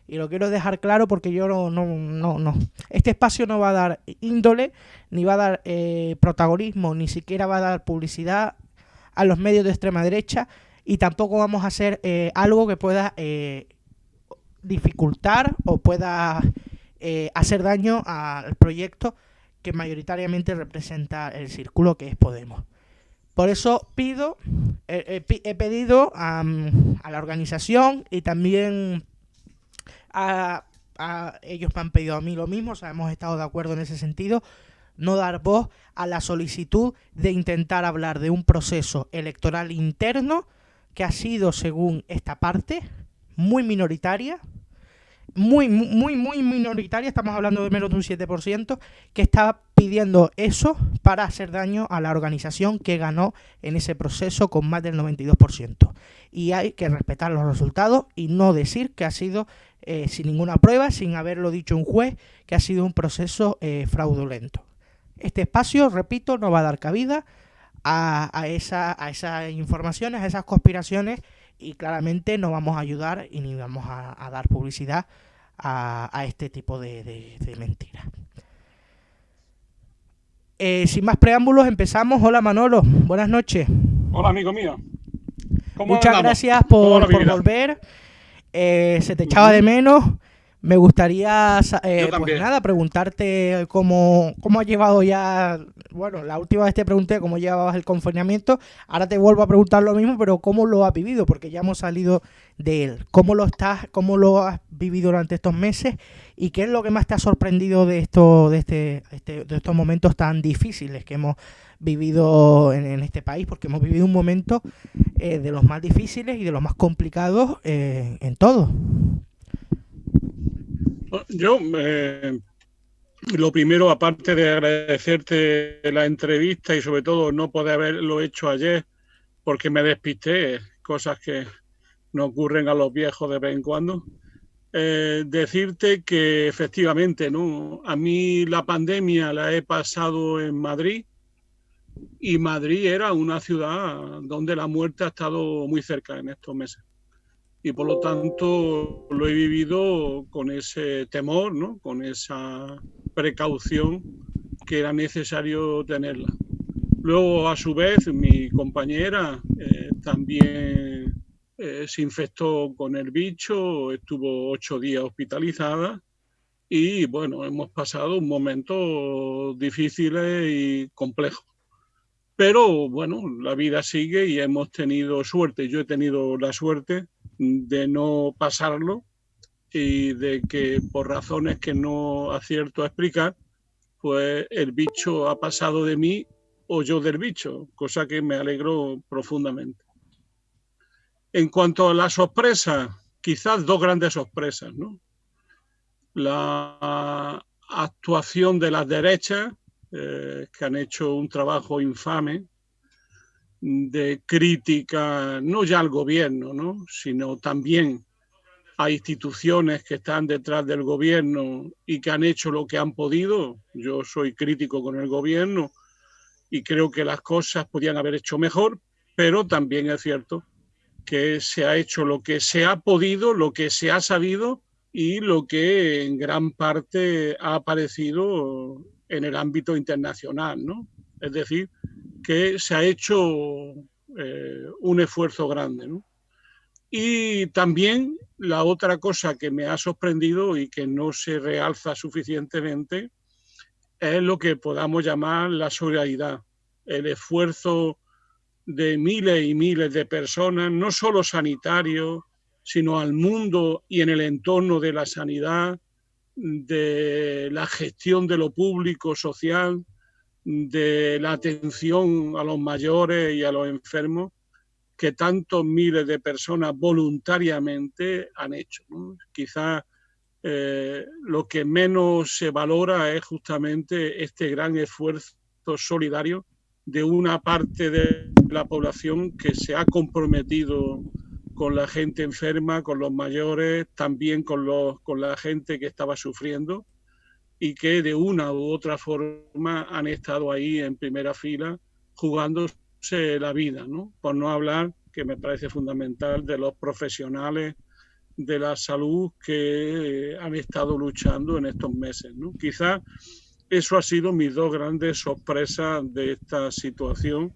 Y lo quiero dejar claro porque yo no. Este espacio no va a dar índole, ni va a dar protagonismo, ni siquiera va a dar publicidad a los medios de extrema derecha, y tampoco vamos a hacer algo que pueda dificultar o pueda hacer daño al proyecto que mayoritariamente representa el círculo, que es Podemos. Por eso he pedido a la organización, y también ellos me han pedido a mí lo mismo, o sea, hemos estado de acuerdo en ese sentido, no dar voz a la solicitud de intentar hablar de un proceso electoral interno que ha sido, según esta parte, muy minoritaria, muy minoritaria, estamos hablando de menos de un 7%, que está pidiendo eso para hacer daño a la organización que ganó en ese proceso con más del 92%. Y hay que respetar los resultados y no decir que ha sido sin ninguna prueba, sin haberlo dicho un juez, que ha sido un proceso fraudulento. Este espacio, repito, no va a dar cabida a esas informaciones, a esas conspiraciones, y claramente no vamos a ayudar y ni vamos a dar publicidad a este tipo de mentiras. Sin más preámbulos, empezamos. Hola Manolo, buenas noches. Hola, amigo mío. ¿Cómo Muchas andamos? gracias ¿Cómo va la por vida? volver. Se te echaba de menos. Me gustaría, Yo pues también. nada, preguntarte cómo has llevado ya. Bueno, la última vez te pregunté cómo llevabas el confinamiento. Ahora te vuelvo a preguntar lo mismo, pero cómo lo has vivido, porque ya hemos salido de él. Cómo lo has vivido durante estos meses, y qué es lo que más te ha sorprendido de estos momentos tan difíciles que hemos vivido en este país, porque hemos vivido un momento de los más difíciles y de los más complicados en todo. Yo, lo primero, aparte de agradecerte la entrevista y sobre todo no poder haberlo hecho ayer porque me despisté, cosas que no ocurren a los viejos de vez en cuando, decirte que efectivamente, ¿no? A mí la pandemia la he pasado en Madrid, y Madrid era una ciudad donde la muerte ha estado muy cerca en estos meses. Y por lo tanto lo he vivido con ese temor, ¿no? Con esa precaución que era necesario tenerla. Luego, a su vez, mi compañera también se infectó con el bicho, estuvo 8 días hospitalizada, y bueno, hemos pasado un momento difícil y complejo. Pero bueno, la vida sigue y hemos tenido suerte. Yo he tenido la suerte de no pasarlo, y de que por razones que no acierto a explicar, pues el bicho ha pasado de mí o yo del bicho, cosa que me alegro profundamente. En cuanto a las sorpresas, quizás dos grandes sorpresas, ¿no? La actuación de las derechas, que han hecho un trabajo infame de crítica, no ya al gobierno, ¿no? Sino también a instituciones que están detrás del gobierno y que han hecho lo que han podido. Yo soy crítico con el gobierno y creo que las cosas podían haber hecho mejor, pero también es cierto que se ha hecho lo que se ha podido, lo que se ha sabido, y lo que en gran parte ha aparecido en el ámbito internacional, ¿no? Es decir, que se ha hecho un esfuerzo grande, ¿no? Y también la otra cosa que me ha sorprendido y que no se realza suficientemente es lo que podamos llamar la solidaridad, el esfuerzo de miles y miles de personas, no solo sanitarios, sino al mundo y en el entorno de la sanidad, de la gestión de lo público, social, de la atención a los mayores y a los enfermos, que tantos miles de personas voluntariamente han hecho, ¿no? Quizás lo que menos se valora es justamente este gran esfuerzo solidario de una parte de la población que se ha comprometido con la gente enferma, con los mayores, también con la gente que estaba sufriendo, y que de una u otra forma han estado ahí en primera fila jugándose la vida, ¿no? Por no hablar, que me parece fundamental, de los profesionales de la salud que han estado luchando en estos meses, ¿no? Quizás eso ha sido mis dos grandes sorpresas de esta situación,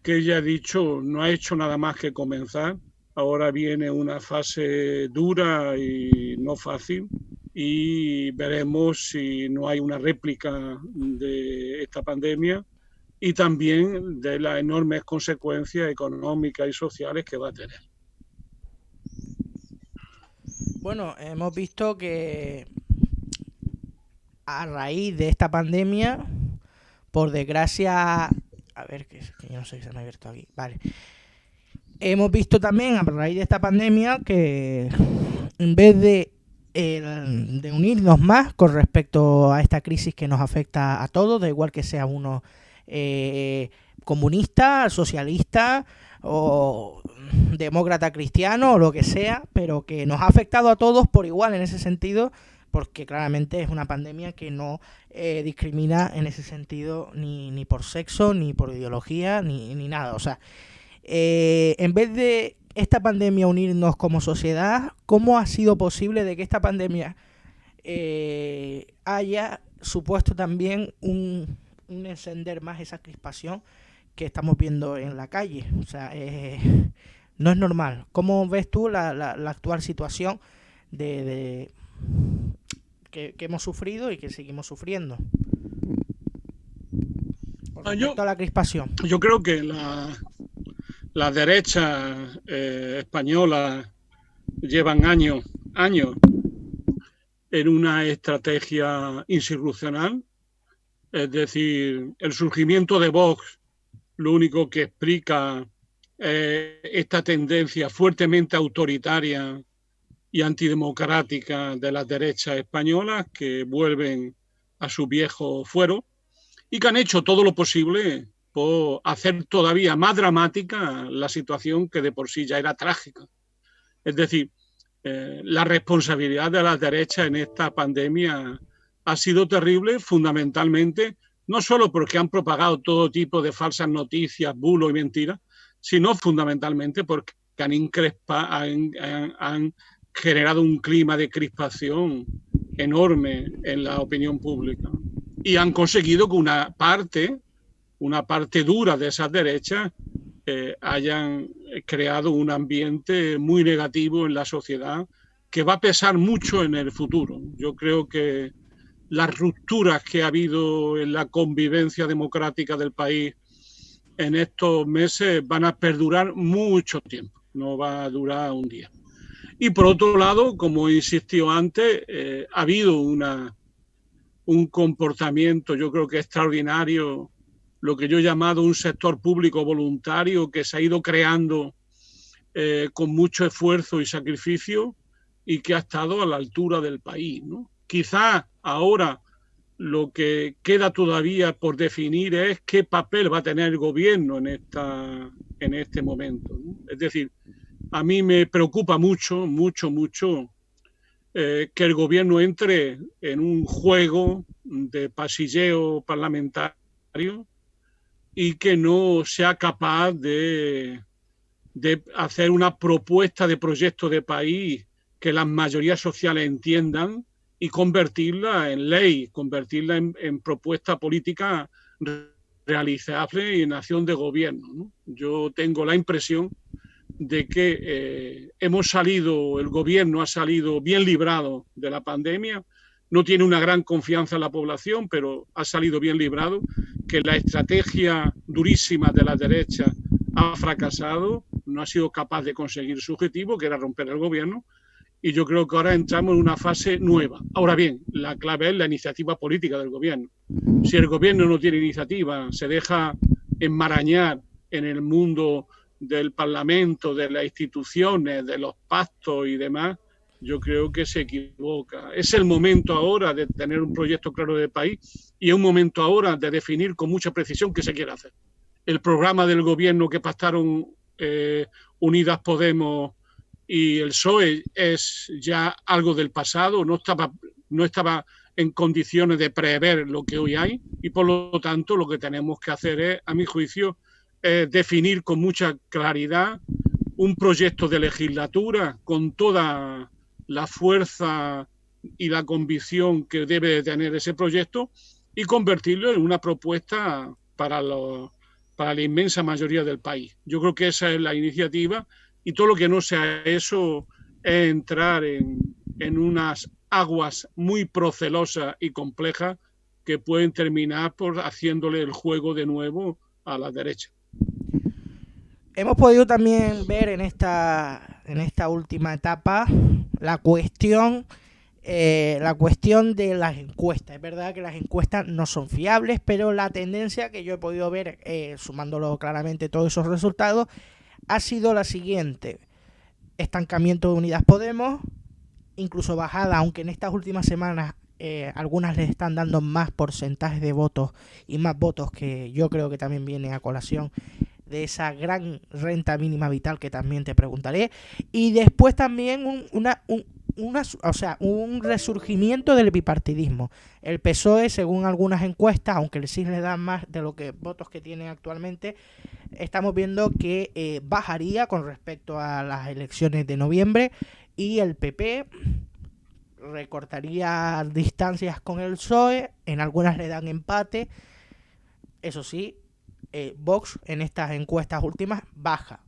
que ya he dicho, no ha hecho nada más que comenzar. Ahora viene una fase dura y no fácil, y veremos si no hay una réplica de esta pandemia y también de las enormes consecuencias económicas y sociales que va a tener. Bueno, hemos visto que a raíz de esta pandemia, por desgracia, a ver, que yo no sé si se me ha abierto aquí, vale. Hemos visto también a raíz de esta pandemia que en vez de unirnos más con respecto a esta crisis que nos afecta a todos, da igual que sea uno comunista, socialista o demócrata cristiano o lo que sea, pero que nos ha afectado a todos por igual en ese sentido, porque claramente es una pandemia que no discrimina en ese sentido ni por sexo, ni por ideología, ni nada. O sea, en vez de esta pandemia unirnos como sociedad, ¿cómo ha sido posible de que esta pandemia haya supuesto también un encender más esa crispación que estamos viendo en la calle? O sea, no es normal. ¿Cómo ves tú la actual situación que hemos sufrido y que seguimos sufriendo con respecto a la crispación? Yo creo que las derechas españolas llevan años en una estrategia institucional. Es decir, el surgimiento de Vox lo único que explica esta tendencia fuertemente autoritaria y antidemocrática de las derechas españolas, que vuelven a su viejo fuero y que han hecho todo lo posible por hacer todavía más dramática la situación que de por sí ya era trágica. Es decir, la responsabilidad de las derechas en esta pandemia ha sido terrible, fundamentalmente, no solo porque han propagado todo tipo de falsas noticias, bulos y mentiras, sino fundamentalmente porque han generado un clima de crispación enorme en la opinión pública. Y han conseguido que una parte dura de esas derechas hayan creado un ambiente muy negativo en la sociedad que va a pesar mucho en el futuro. Yo creo que las rupturas que ha habido en la convivencia democrática del país en estos meses van a perdurar mucho tiempo, no va a durar un día. Y por otro lado, como insistió antes, ha habido un comportamiento, yo creo que extraordinario, lo que yo he llamado un sector público voluntario que se ha ido creando con mucho esfuerzo y sacrificio y que ha estado a la altura del país, ¿no? Quizás ahora lo que queda todavía por definir es qué papel va a tener el gobierno en este momento, ¿no? Es decir, a mí me preocupa mucho que el gobierno entre en un juego de pasilleo parlamentario y que no sea capaz de hacer una propuesta de proyecto de país que las mayorías sociales entiendan y convertirla en ley, convertirla en propuesta política realizable y en acción de gobierno, ¿no? Yo tengo la impresión de que el gobierno ha salido bien librado de la pandemia, no tiene una gran confianza en la población, pero ha salido bien librado, que la estrategia durísima de la derecha ha fracasado, no ha sido capaz de conseguir su objetivo, que era romper el gobierno, y yo creo que ahora entramos en una fase nueva. Ahora bien, la clave es la iniciativa política del gobierno. Si el gobierno no tiene iniciativa, se deja enmarañar en el mundo del Parlamento, de las instituciones, de los pactos y demás, yo creo que se equivoca. Es el momento ahora de tener un proyecto claro de país y es un momento ahora de definir con mucha precisión qué se quiere hacer. El programa del gobierno que pactaron Unidas Podemos y el PSOE es ya algo del pasado, no estaba en condiciones de prever lo que hoy hay y por lo tanto lo que tenemos que hacer es, a mi juicio, definir con mucha claridad un proyecto de legislatura con toda la fuerza y la convicción que debe de tener ese proyecto y convertirlo en una propuesta para la inmensa mayoría del país. Yo creo que esa es la iniciativa, y todo lo que no sea eso es entrar en unas aguas muy procelosas y complejas que pueden terminar por haciéndole el juego de nuevo a la derecha. Hemos podido también ver en esta última etapa la cuestión de las encuestas. Es verdad que las encuestas no son fiables, pero la tendencia que yo he podido ver, sumándolo claramente todos esos resultados, ha sido la siguiente: estancamiento de Unidas Podemos, incluso bajada, aunque en estas últimas semanas algunas les están dando más porcentajes de votos y más votos, que yo creo que también viene a colación de esa gran renta mínima vital que también te preguntaré. Y después también un resurgimiento del bipartidismo. El PSOE, según algunas encuestas, aunque sí le dan más de lo que votos que tiene actualmente, estamos viendo que bajaría con respecto a las elecciones de noviembre, y el PP recortaría distancias con el PSOE, en algunas le dan empate. Eso sí, Vox en estas encuestas últimas baja.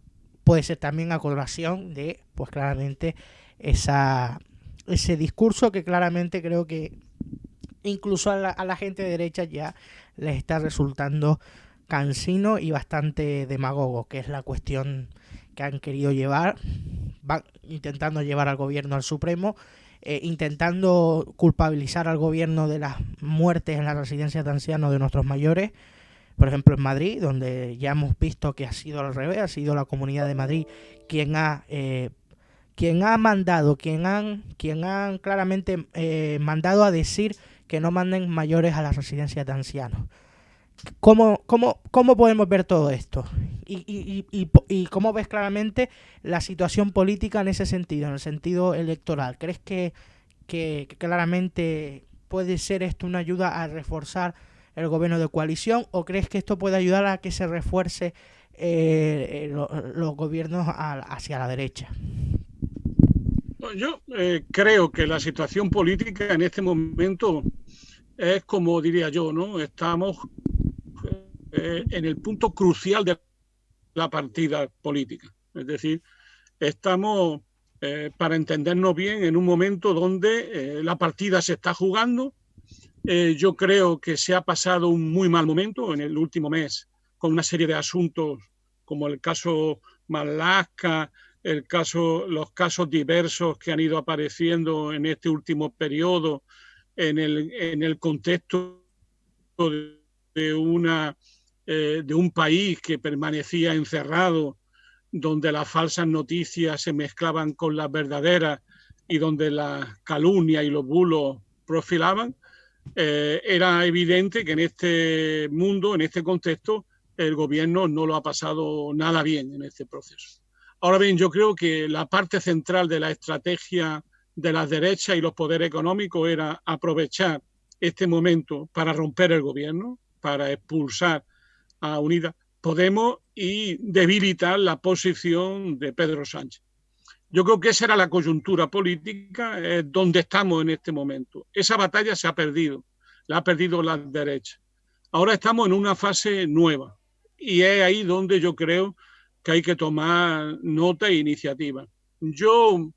Puede ser también a colación de, pues claramente, ese discurso que claramente creo que incluso a la gente de derecha ya les está resultando cansino y bastante demagogo, que es la cuestión que han querido llevar, van intentando llevar al gobierno al Supremo, intentando culpabilizar al gobierno de las muertes en las residencias de ancianos de nuestros mayores. Por ejemplo, en Madrid, donde ya hemos visto que ha sido al revés, ha sido la Comunidad de Madrid quien ha mandado, quien han claramente mandado a decir que no manden mayores a las residencias de ancianos. ¿Cómo podemos ver todo esto? Y cómo ves claramente la situación política en ese sentido, en el sentido electoral. ¿Crees que claramente puede ser esto una ayuda a reforzar el gobierno de coalición, o crees que esto puede ayudar a que se refuerce los gobiernos hacia la derecha? Yo creo que la situación política en este momento es, como diría yo, ¿no? Estamos en el punto crucial de la partida política. Es decir, estamos, para entendernos bien, en un momento donde la partida se está jugando. Yo creo que se ha pasado un muy mal momento en el último mes con una serie de asuntos como el caso Malaska, los casos diversos que han ido apareciendo en este último periodo en el contexto de un país que permanecía encerrado, donde las falsas noticias se mezclaban con las verdaderas y donde las calumnias y los bulos profilaban. Era evidente que en este mundo, en este contexto, el gobierno no lo ha pasado nada bien en este proceso. Ahora bien, yo creo que la parte central de la estrategia de las derechas y los poderes económicos era aprovechar este momento para romper el gobierno, para expulsar a Unidas Podemos y debilitar la posición de Pedro Sánchez. Yo creo que esa era la coyuntura política donde estamos en este momento. Esa batalla se ha perdido, la ha perdido la derecha. Ahora estamos en una fase nueva y es ahí donde yo creo que hay que tomar nota e iniciativa. Yo,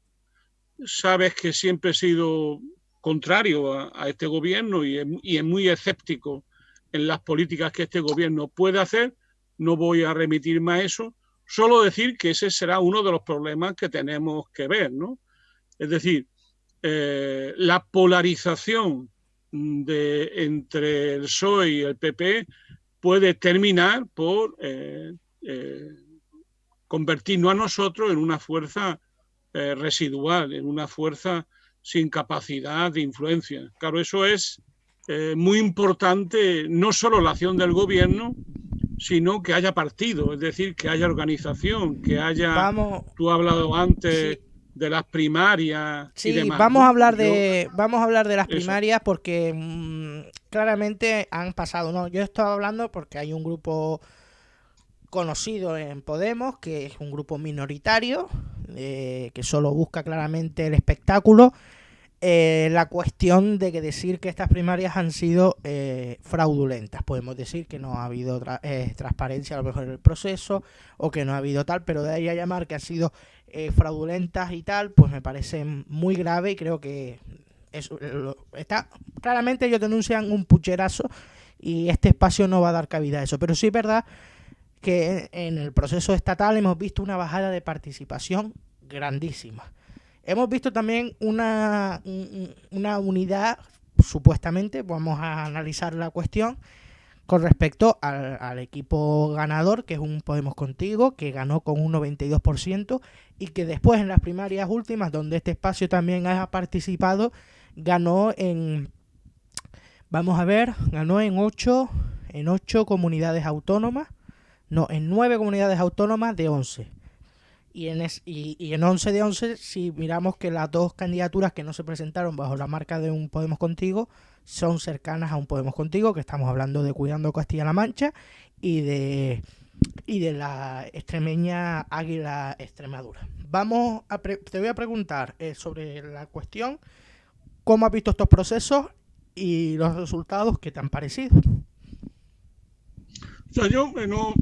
sabes que siempre he sido contrario a este gobierno y es muy escéptico en las políticas que este gobierno puede hacer. No voy a remitirme a eso. Solo decir que ese será uno de los problemas que tenemos que ver, ¿no? Es decir, la polarización entre el PSOE y el PP puede terminar por convertirnos a nosotros en una fuerza residual, en una fuerza sin capacidad de influencia. Claro, eso es muy importante, no solo la acción del gobierno, sino que haya partido, es decir, que haya organización, que haya... Tú has hablado antes de las primarias y demás. Vamos a hablar de las primarias porque claramente han pasado. No, yo estaba hablando porque hay un grupo conocido en Podemos, que es un grupo minoritario, que solo busca claramente el espectáculo. La cuestión de que decir que estas primarias han sido fraudulentas. Podemos decir que no ha habido transparencia a lo mejor en el proceso, o que no ha habido tal, pero de ahí a llamar que han sido fraudulentas y tal, pues me parece muy grave, y creo que está claramente, ellos denuncian un pucherazo, y este espacio no va a dar cabida a eso. Pero sí es verdad que en el proceso estatal hemos visto una bajada de participación grandísima. Hemos visto también una unidad, supuestamente, vamos a analizar la cuestión, con respecto al equipo ganador, que es un Podemos Contigo, que ganó con un 92%, y que después en las primarias últimas, donde este espacio también ha participado, ganó en, vamos a ver, ganó en 8 comunidades autónomas, no, en 9 comunidades autónomas de 11. Y en 11 de 11, si miramos que las dos candidaturas que no se presentaron bajo la marca de un Podemos Contigo son cercanas a un Podemos Contigo, que estamos hablando de Cuidando Castilla-La Mancha y de la extremeña Águila Extremadura. Te voy a preguntar sobre la cuestión, cómo has visto estos procesos y los resultados que te han parecido. O sea, yo no...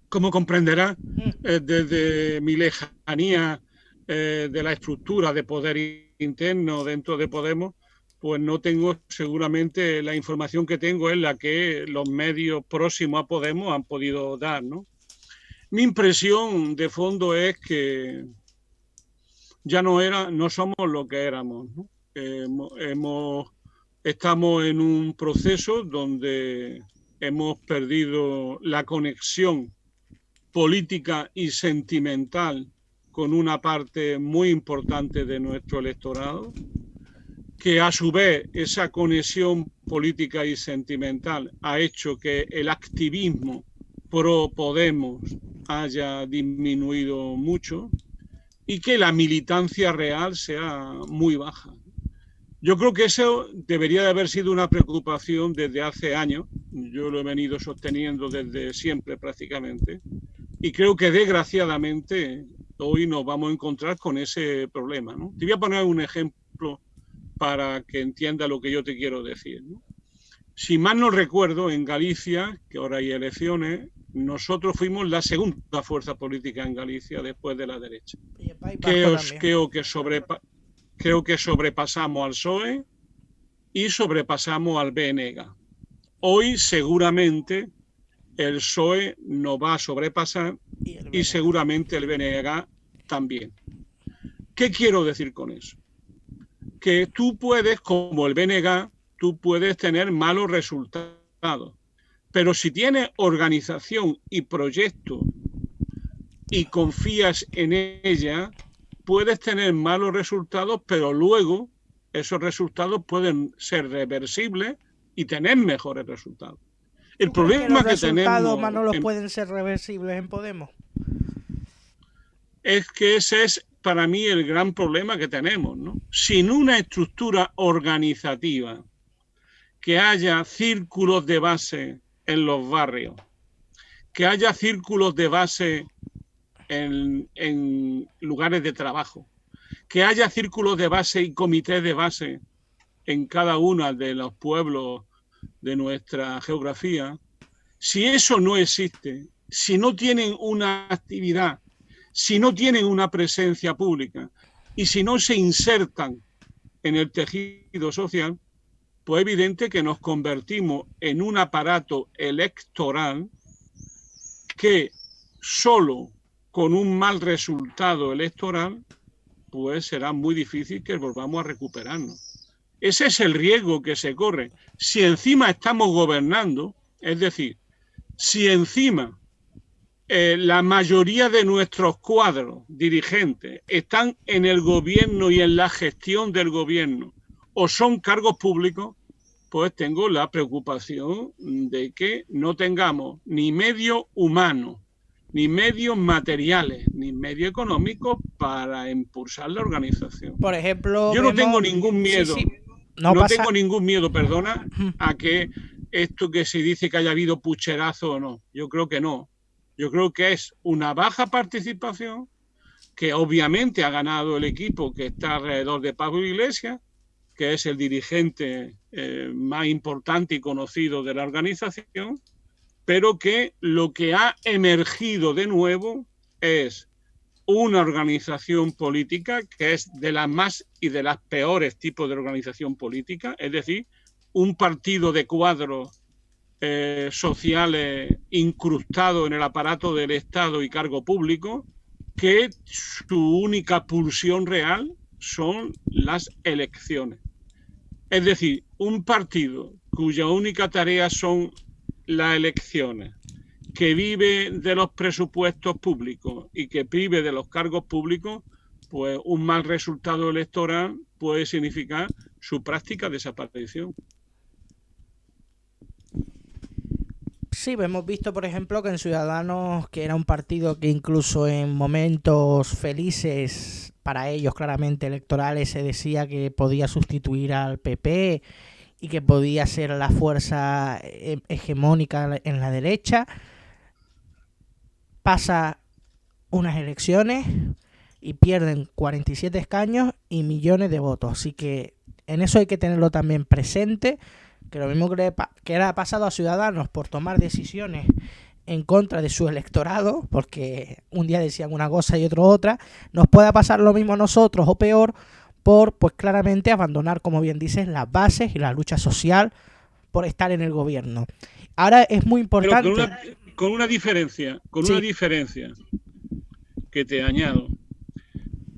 Como comprenderás, desde mi lejanía de la estructura de poder interno dentro de Podemos, pues no tengo, seguramente la información que tengo es la que los medios próximos a Podemos han podido dar, ¿no? Mi impresión de fondo es que ya no somos lo que éramos, ¿no? Estamos en un proceso donde hemos perdido la conexión política y sentimental con una parte muy importante de nuestro electorado, que a su vez esa conexión política y sentimental ha hecho que el activismo pro Podemos haya disminuido mucho y que la militancia real sea muy baja. Yo creo que eso debería de haber sido una preocupación desde hace años. Yo lo he venido sosteniendo desde siempre prácticamente. Y creo que desgraciadamente hoy nos vamos a encontrar con ese problema, ¿no? Te voy a poner un ejemplo para que entienda lo que yo te quiero decir, ¿no? Si mal no recuerdo, en Galicia, que ahora hay elecciones, nosotros fuimos la segunda fuerza política en Galicia después de la derecha. Creo que sobrepasamos al PSOE y sobrepasamos al BNG. Hoy seguramente el PSOE nos va a sobrepasar y seguramente el BNG también. ¿Qué quiero decir con eso? Que tú puedes, como el BNG, tú puedes tener malos resultados, pero si tienes organización y proyecto y confías en ella, puedes tener malos resultados, pero luego esos resultados pueden ser reversibles y tener mejores resultados. El problema que tenemos, Manolo, pueden ser reversibles en Podemos. Es que ese es para mí el gran problema que tenemos, ¿no? Sin una estructura organizativa, que haya círculos de base en los barrios, que haya círculos de base en lugares de trabajo, que haya círculos de base y comités de base en cada uno de los pueblos de nuestra geografía. Si eso no existe, si no tienen una actividad, si no tienen una presencia pública y si no se insertan en el tejido social, pues es evidente que nos convertimos en un aparato electoral que solo con un mal resultado electoral, pues será muy difícil que volvamos a recuperarnos. Ese es el riesgo que se corre. Si encima estamos gobernando, es decir, si encima la mayoría de nuestros cuadros dirigentes están en el gobierno y en la gestión del gobierno o son cargos públicos, pues tengo la preocupación de que no tengamos ni medios humanos, ni medios materiales, ni medios económicos para impulsar la organización. Por ejemplo, yo no tengo ningún miedo, no tengo ningún miedo, perdona, a que esto que se dice que haya habido pucherazo o no. Yo creo que no. Yo creo que es una baja participación, que obviamente ha ganado el equipo que está alrededor de Pablo Iglesias, que es el dirigente más importante y conocido de la organización, pero que lo que ha emergido de nuevo es una organización política que es de las más y de las peores tipos de organización política, es decir, un partido de cuadros sociales incrustado en el aparato del Estado y cargo público, que su única pulsión real son las elecciones. Es decir, un partido cuya única tarea son las elecciones, que vive de los presupuestos públicos y que vive de los cargos públicos, pues un mal resultado electoral puede significar su práctica desaparición. Sí, hemos visto, por ejemplo, que en Ciudadanos, que era un partido que incluso en momentos felices para ellos, claramente electorales, se decía que podía sustituir al PP y que podía ser la fuerza hegemónica en la derecha, pasa unas elecciones y pierden 47 escaños y millones de votos. Así que en eso hay que tenerlo también presente, que lo mismo que era pasado a Ciudadanos por tomar decisiones en contra de su electorado, porque un día decían una cosa y otro otra, nos pueda pasar lo mismo a nosotros o peor por, pues claramente, abandonar, como bien dices, las bases y la lucha social por estar en el gobierno. Ahora es muy importante... Pero con una diferencia que te añado.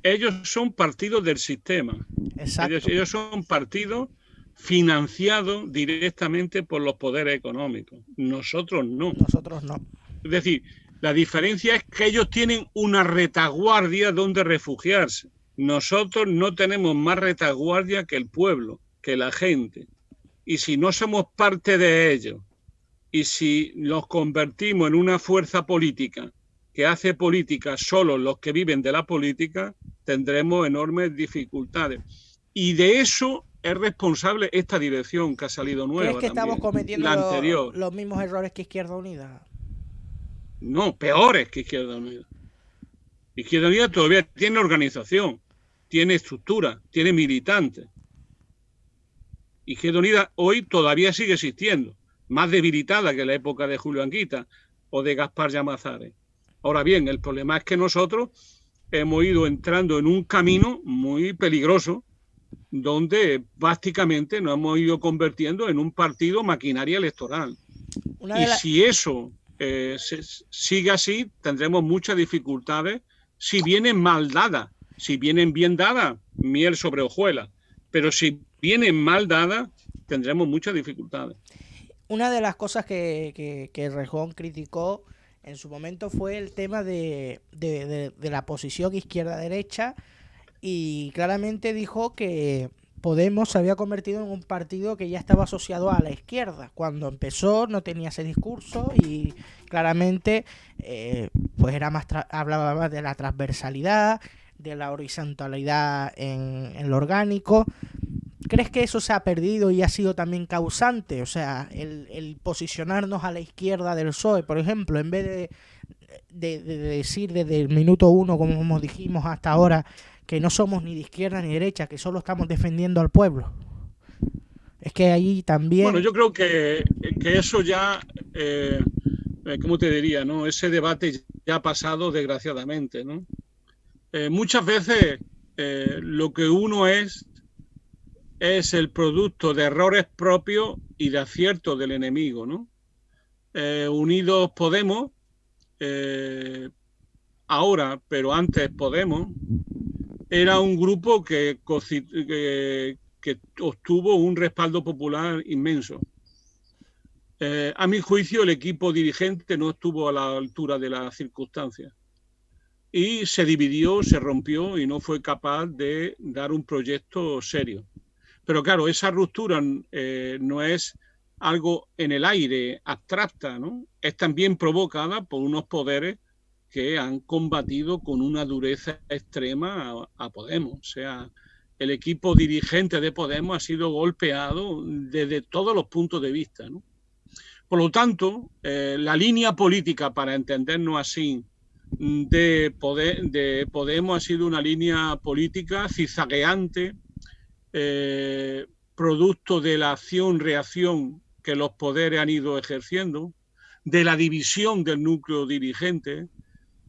Ellos son partidos del sistema. Exacto. Ellos son partidos financiados directamente por los poderes económicos. Nosotros no. Nosotros no. Es decir, la diferencia es que ellos tienen una retaguardia donde refugiarse. Nosotros no tenemos más retaguardia que el pueblo, que la gente. Y si no somos parte de ellos, y si nos convertimos en una fuerza política que hace política solo los que viven de la política, tendremos enormes dificultades. Y de eso es responsable esta dirección que ha salido nueva. ¿Crees que también, estamos cometiendo la anterior. los mismos errores que Izquierda Unida? No, peores que Izquierda Unida. Izquierda Unida todavía tiene organización, tiene estructura, tiene militantes. Izquierda Unida hoy todavía sigue existiendo, más debilitada que en la época de Julio Anguita o de Gaspar Llamazares. Ahora bien, el problema es que nosotros hemos ido entrando en un camino muy peligroso, donde básicamente nos hemos ido convirtiendo en un partido maquinaria electoral. Y si eso sigue así, tendremos muchas dificultades, si vienen mal dadas. Si vienen bien dadas, miel sobre hojuelas. Pero si vienen mal dadas, tendremos muchas dificultades. Una de las cosas que Rejón criticó en su momento fue el tema de la posición izquierda-derecha, y claramente dijo que Podemos se había convertido en un partido que ya estaba asociado a la izquierda. Cuando empezó no tenía ese discurso y claramente pues era más hablaba más de la transversalidad, de la horizontalidad en lo orgánico. ¿Crees que eso se ha perdido y ha sido también causante? O sea, el posicionarnos a la izquierda del PSOE, por ejemplo, en vez de decir desde el minuto uno, como dijimos hasta ahora, que no somos ni de izquierda ni de derecha, que solo estamos defendiendo al pueblo. Es que ahí también... Bueno, yo creo que eso ya, ¿cómo te diría? ¿No? Ese debate ya ha pasado, desgraciadamente, ¿no? Muchas veces lo que uno es el producto de errores propios y de aciertos del enemigo, ¿no? Unidos Podemos, ahora, pero antes Podemos, era un grupo que obtuvo un respaldo popular inmenso. A mi juicio, el equipo dirigente no estuvo a la altura de las circunstancias y se dividió, se rompió y no fue capaz de dar un proyecto serio. Pero claro, esa ruptura no es algo en el aire, abstracta, ¿no? Es también provocada por unos poderes que han combatido con una dureza extrema a Podemos. O sea, el equipo dirigente de Podemos ha sido golpeado desde todos los puntos de vista, ¿no? Por lo tanto, la línea política, para entendernos así, de Podemos ha sido una línea política zigzagueante, producto de la acción-reacción que los poderes han ido ejerciendo, de la división del núcleo dirigente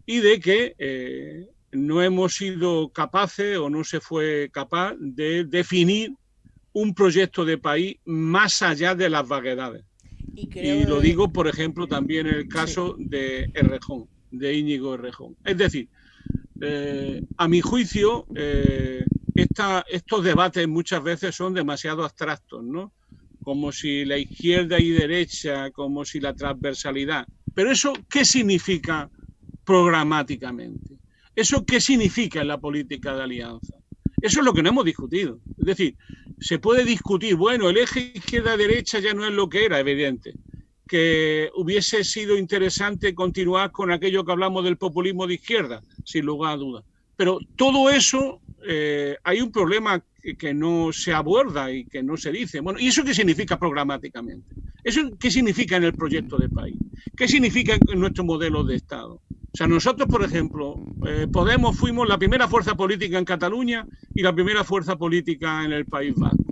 y de que no hemos sido capaces o no se fue capaz de definir un proyecto de país más allá de las vaguedades. Y lo digo, por ejemplo, también en el caso de Errejón, de Íñigo Errejón. Es decir, a mi juicio, estos debates muchas veces son demasiado abstractos, ¿no? Como si la izquierda y derecha, como si la transversalidad. Pero eso, ¿qué significa programáticamente? ¿Eso qué significa en la política de alianza? Eso es lo que no hemos discutido. Es decir, se puede discutir, bueno, el eje izquierda-derecha ya no es lo que era, evidente. Que hubiese sido interesante continuar con aquello que hablamos del populismo de izquierda, sin lugar a dudas. Pero todo eso, hay un problema que no se aborda y que no se dice. Bueno, ¿y eso qué significa programáticamente? ¿Eso qué significa en el proyecto de país? ¿Qué significa en nuestro modelo de Estado? O sea, nosotros, por ejemplo, Podemos fuimos la primera fuerza política en Cataluña y la primera fuerza política en el País Vasco.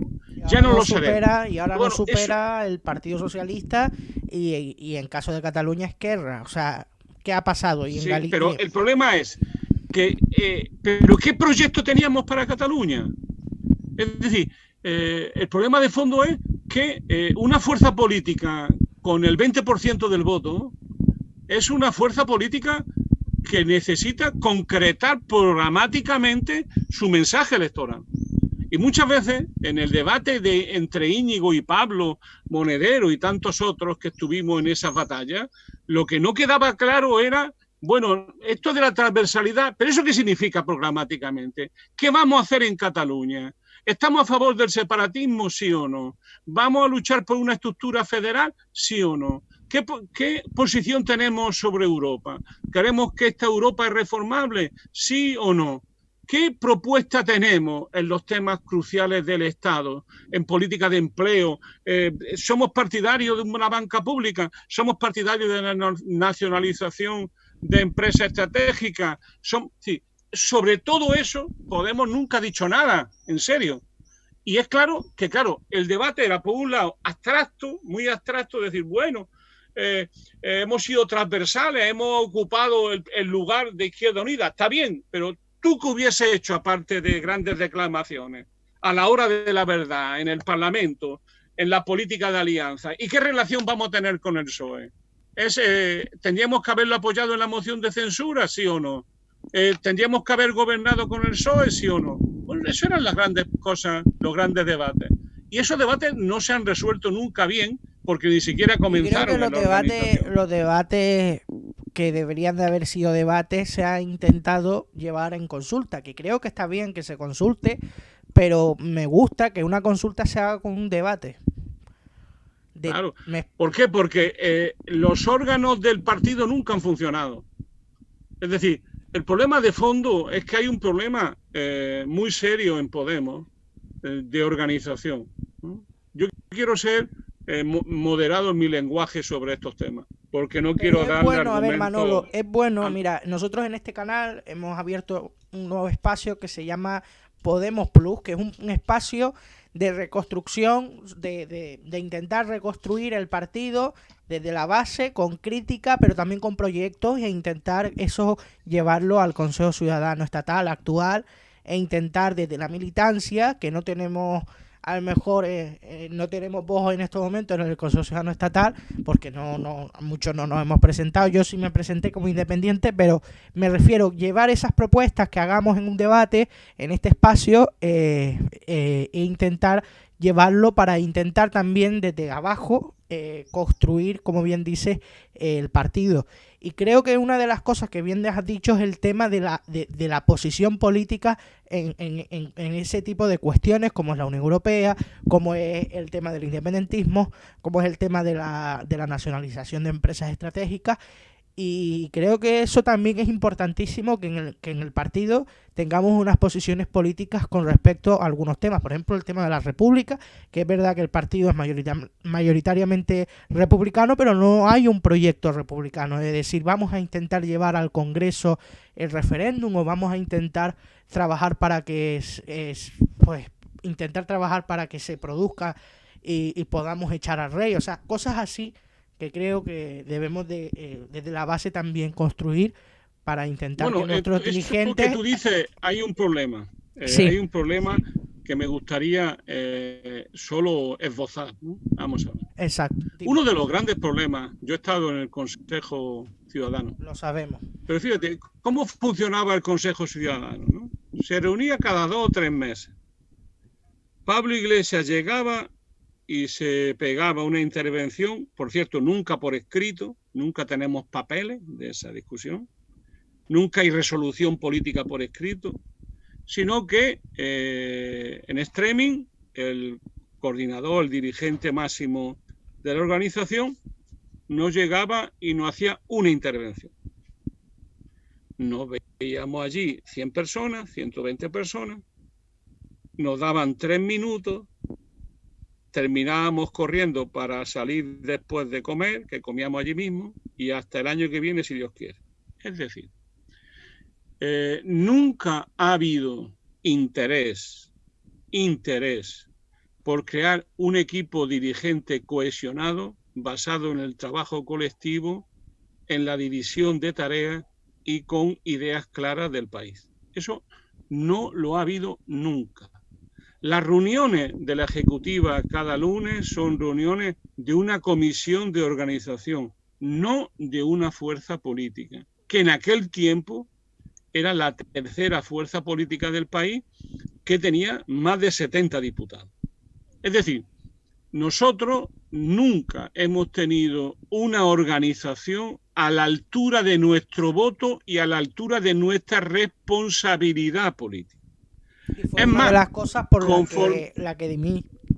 Ya no lo supera, y ahora bueno, no supera el Partido Socialista y en caso de Cataluña Esquerra. O sea, ¿qué ha pasado? Y en Galicia... Pero el problema es que, ¿pero qué proyecto teníamos para Cataluña? Es decir, el problema de fondo es que una fuerza política con el 20% del voto es una fuerza política que necesita concretar programáticamente su mensaje electoral. Y muchas veces en el debate entre Íñigo y Pablo Monedero y tantos otros que estuvimos en esas batallas, lo que no quedaba claro era, bueno, esto de la transversalidad, pero ¿eso qué significa programáticamente? ¿Qué vamos a hacer en Cataluña? ¿Estamos a favor del separatismo, sí o no? ¿Vamos a luchar por una estructura federal, sí o no? ¿Qué posición tenemos sobre Europa? ¿Queremos que esta Europa es reformable, sí o no? ¿Qué propuesta tenemos en los temas cruciales del Estado, en política de empleo? ¿Somos partidarios de una banca pública? ¿Somos partidarios de la nacionalización de empresas estratégicas? Sí, sobre todo eso, Podemos nunca ha dicho nada, en serio. Y es claro que, el debate era, por un lado, abstracto, muy abstracto, decir, bueno, hemos sido transversales, hemos ocupado el lugar de Izquierda Unida, está bien, pero ¿tú qué hubiese hecho, aparte de grandes declamaciones, a la hora de la verdad, en el Parlamento, en la política de alianza? ¿Y qué relación vamos a tener con el PSOE? ¿Tendríamos que haberlo apoyado en la moción de censura, sí o no? ¿Tendríamos que haber gobernado con el PSOE, sí o no? Bueno, eso eran las grandes cosas, los grandes debates. Y esos debates no se han resuelto nunca bien, porque ni siquiera comenzaron. Creo que los debates que deberían de haber sido debates se ha intentado llevar en consulta, que creo que está bien que se consulte, pero me gusta que una consulta se haga con un debate. Claro. ¿Por qué? Porque los órganos del partido nunca han funcionado. Es decir, el problema de fondo es que hay un problema muy serio en Podemos de organización. Yo quiero ser moderado en mi lenguaje sobre estos temas, porque no quiero dar bueno, a ver, Manolo, es bueno, mira, nosotros en este canal hemos abierto un nuevo espacio que se llama Podemos Plus, que es un espacio de reconstrucción, de intentar reconstruir el partido desde la base, con crítica, pero también con proyectos, e intentar eso llevarlo al Consejo Ciudadano Estatal actual, e intentar desde la militancia, que no tenemos... A lo mejor no tenemos voz en estos momentos en el Consejo Ciudadano Estatal, porque muchos no nos hemos presentado. Yo sí me presenté como independiente, pero me refiero a llevar esas propuestas que hagamos en un debate, en este espacio, e intentar llevarlo para intentar también desde abajo construir, como bien dice, el partido. Y creo que una de las cosas que bien has dicho es el tema de la posición política en ese tipo de cuestiones, como es la Unión Europea, como es el tema del independentismo, como es el tema de la nacionalización de empresas estratégicas. Y creo que eso también es importantísimo, que en el partido tengamos unas posiciones políticas con respecto a algunos temas. Por ejemplo, el tema de la República, que es verdad que el partido es mayoritariamente republicano, pero no hay un proyecto republicano. Es decir, vamos a intentar llevar al Congreso el referéndum o vamos a intentar trabajar para que pues intentar trabajar para que se produzca y podamos echar al rey. O sea, cosas así que creo que debemos desde la base también construir para intentar que Bueno, nuestros esto que dirigentes... tú dices, hay un problema. Sí, Hay un problema que me gustaría solo esbozar, ¿no? Vamos a ver. exacto, dime, Uno de los grandes problemas, yo he estado en el Consejo Ciudadano, lo sabemos. pero fíjate, ¿cómo funcionaba el Consejo Ciudadano, ¿no? Se reunía cada 2 o 3 meses. Pablo Iglesias llegaba y se pegaba una intervención, por cierto, nunca por escrito, nunca tenemos papeles de esa discusión, nunca hay resolución política por escrito, sino que en streaming el coordinador, el dirigente máximo de la organización, no llegaba y no hacía una intervención. Nos veíamos allí 100 personas, 120 personas, nos daban 3 minutos, terminábamos corriendo para salir después de comer, que comíamos allí mismo, y hasta el año que viene, si Dios quiere. Es decir, nunca ha habido interés por crear un equipo dirigente cohesionado basado en el trabajo colectivo, en la división de tareas y con ideas claras del país. Eso no lo ha habido nunca. Las reuniones de la Ejecutiva cada lunes son reuniones de una comisión de organización, no de una fuerza política, que en aquel tiempo era la tercera fuerza política del país, que tenía más de 70 diputados. Es decir, nosotros nunca hemos tenido una organización a la altura de nuestro voto y a la altura de nuestra responsabilidad política. Y fue Es una más, de las cosas por conforme...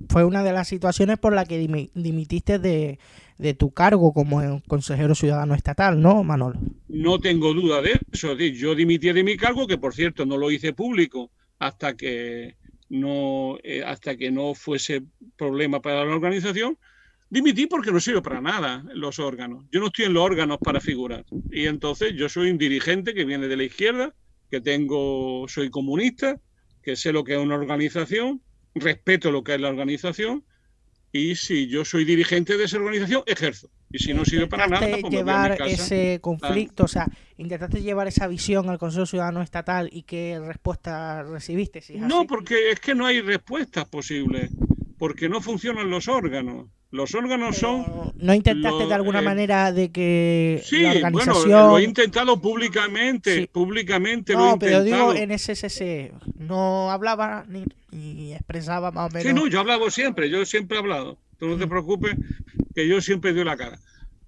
fue una de las situaciones por la que dimitiste de tu cargo como consejero ciudadano estatal, ¿no, Manolo? No tengo duda de eso. Yo dimití de mi cargo, que por cierto no lo hice público hasta que no fuese problema para la organización. Dimití porque no sirve para nada los órganos. Yo no estoy en los órganos para figurar. Y entonces yo soy un dirigente que viene de la izquierda, soy comunista, que sé lo que es una organización, respeto lo que es la organización, y si yo soy dirigente de esa organización, ejerzo. Y si no sirve para nada, pues me voy a mi llevar casa. ese conflicto, o sea, intentaste llevar esa visión al Consejo Ciudadano Estatal y qué respuesta recibiste, si es No, así. porque es que no hay respuestas posibles, porque no funcionan los órganos. Los órganos son... Pero ¿no intentaste de alguna manera de que la Sí, bueno, lo he organización... intentado públicamente, Sí, lo he no, pero digo intentado. en SSC, no hablaba ni expresaba más o Sí, menos... no, yo siempre he hablado. Tú no te preocupes, que yo siempre doy la cara.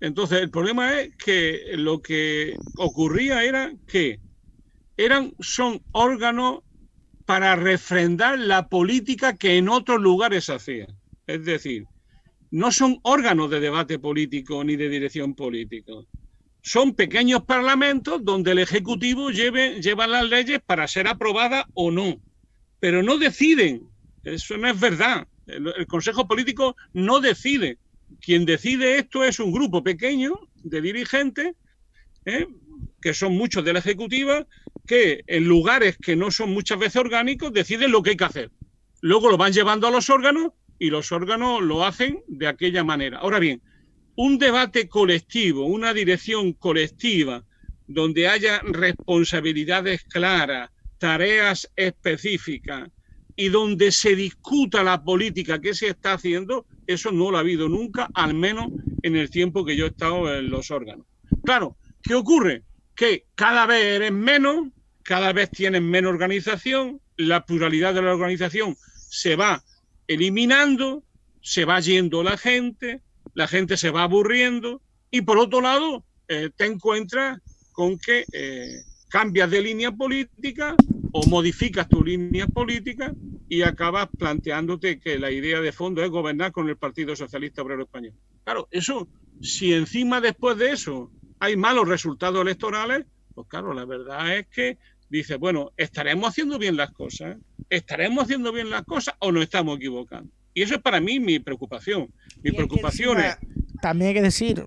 Entonces, el problema es que lo que ocurría era que son órganos para refrendar la política que en otros lugares se hacía. Es decir, no son órganos de debate político ni de dirección política. Son pequeños parlamentos donde el Ejecutivo lleva las leyes para ser aprobadas o no, pero no deciden. Eso no es verdad. El Consejo Político no decide. Quien decide esto es un grupo pequeño de dirigentes, que son muchos de la Ejecutiva, que en lugares que no son muchas veces orgánicos deciden lo que hay que hacer. Luego lo van llevando a los órganos y los órganos lo hacen de aquella manera. Ahora bien, un debate colectivo, una dirección colectiva, donde haya responsabilidades claras, tareas específicas y donde se discuta la política que se está haciendo, eso no lo ha habido nunca, al menos en el tiempo que yo he estado en los órganos. Claro, ¿qué ocurre? Que cada vez eres menos, cada vez tienes menos organización, la pluralidad de la organización se va eliminando, se va yendo la gente se va aburriendo y por otro lado te encuentras con que cambias de línea política o modificas tu línea política y acabas planteándote que la idea de fondo es gobernar con el Partido Socialista Obrero Español. Claro, eso, si encima después de eso hay malos resultados electorales, pues claro, la verdad es que dice, bueno, ¿estaremos haciendo bien las cosas? ¿Estaremos haciendo bien las cosas o nos estamos equivocando? Y eso es para mí mi preocupación. Mi preocupación es... También hay que decir,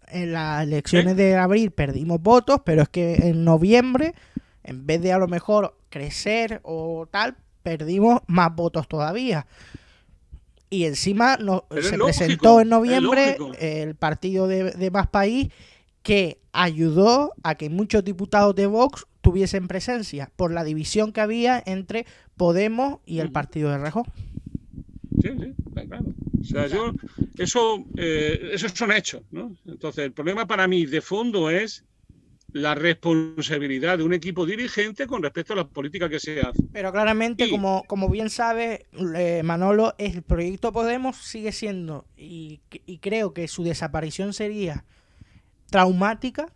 en las elecciones de abril perdimos votos, pero es que en noviembre, en vez de a lo mejor crecer o tal, perdimos más votos todavía. Y encima se presentó en noviembre el partido de Más País, que ayudó a que muchos diputados de Vox tuviesen presencia por la división que había entre Podemos y el partido de Rajoy. Sí, claro. O sea, esos son hechos, ¿no? Entonces, el problema para mí de fondo es la responsabilidad de un equipo dirigente con respecto a la política que se hace. Pero claramente, como bien sabe Manolo, el proyecto Podemos sigue siendo, y creo que su desaparición sería traumática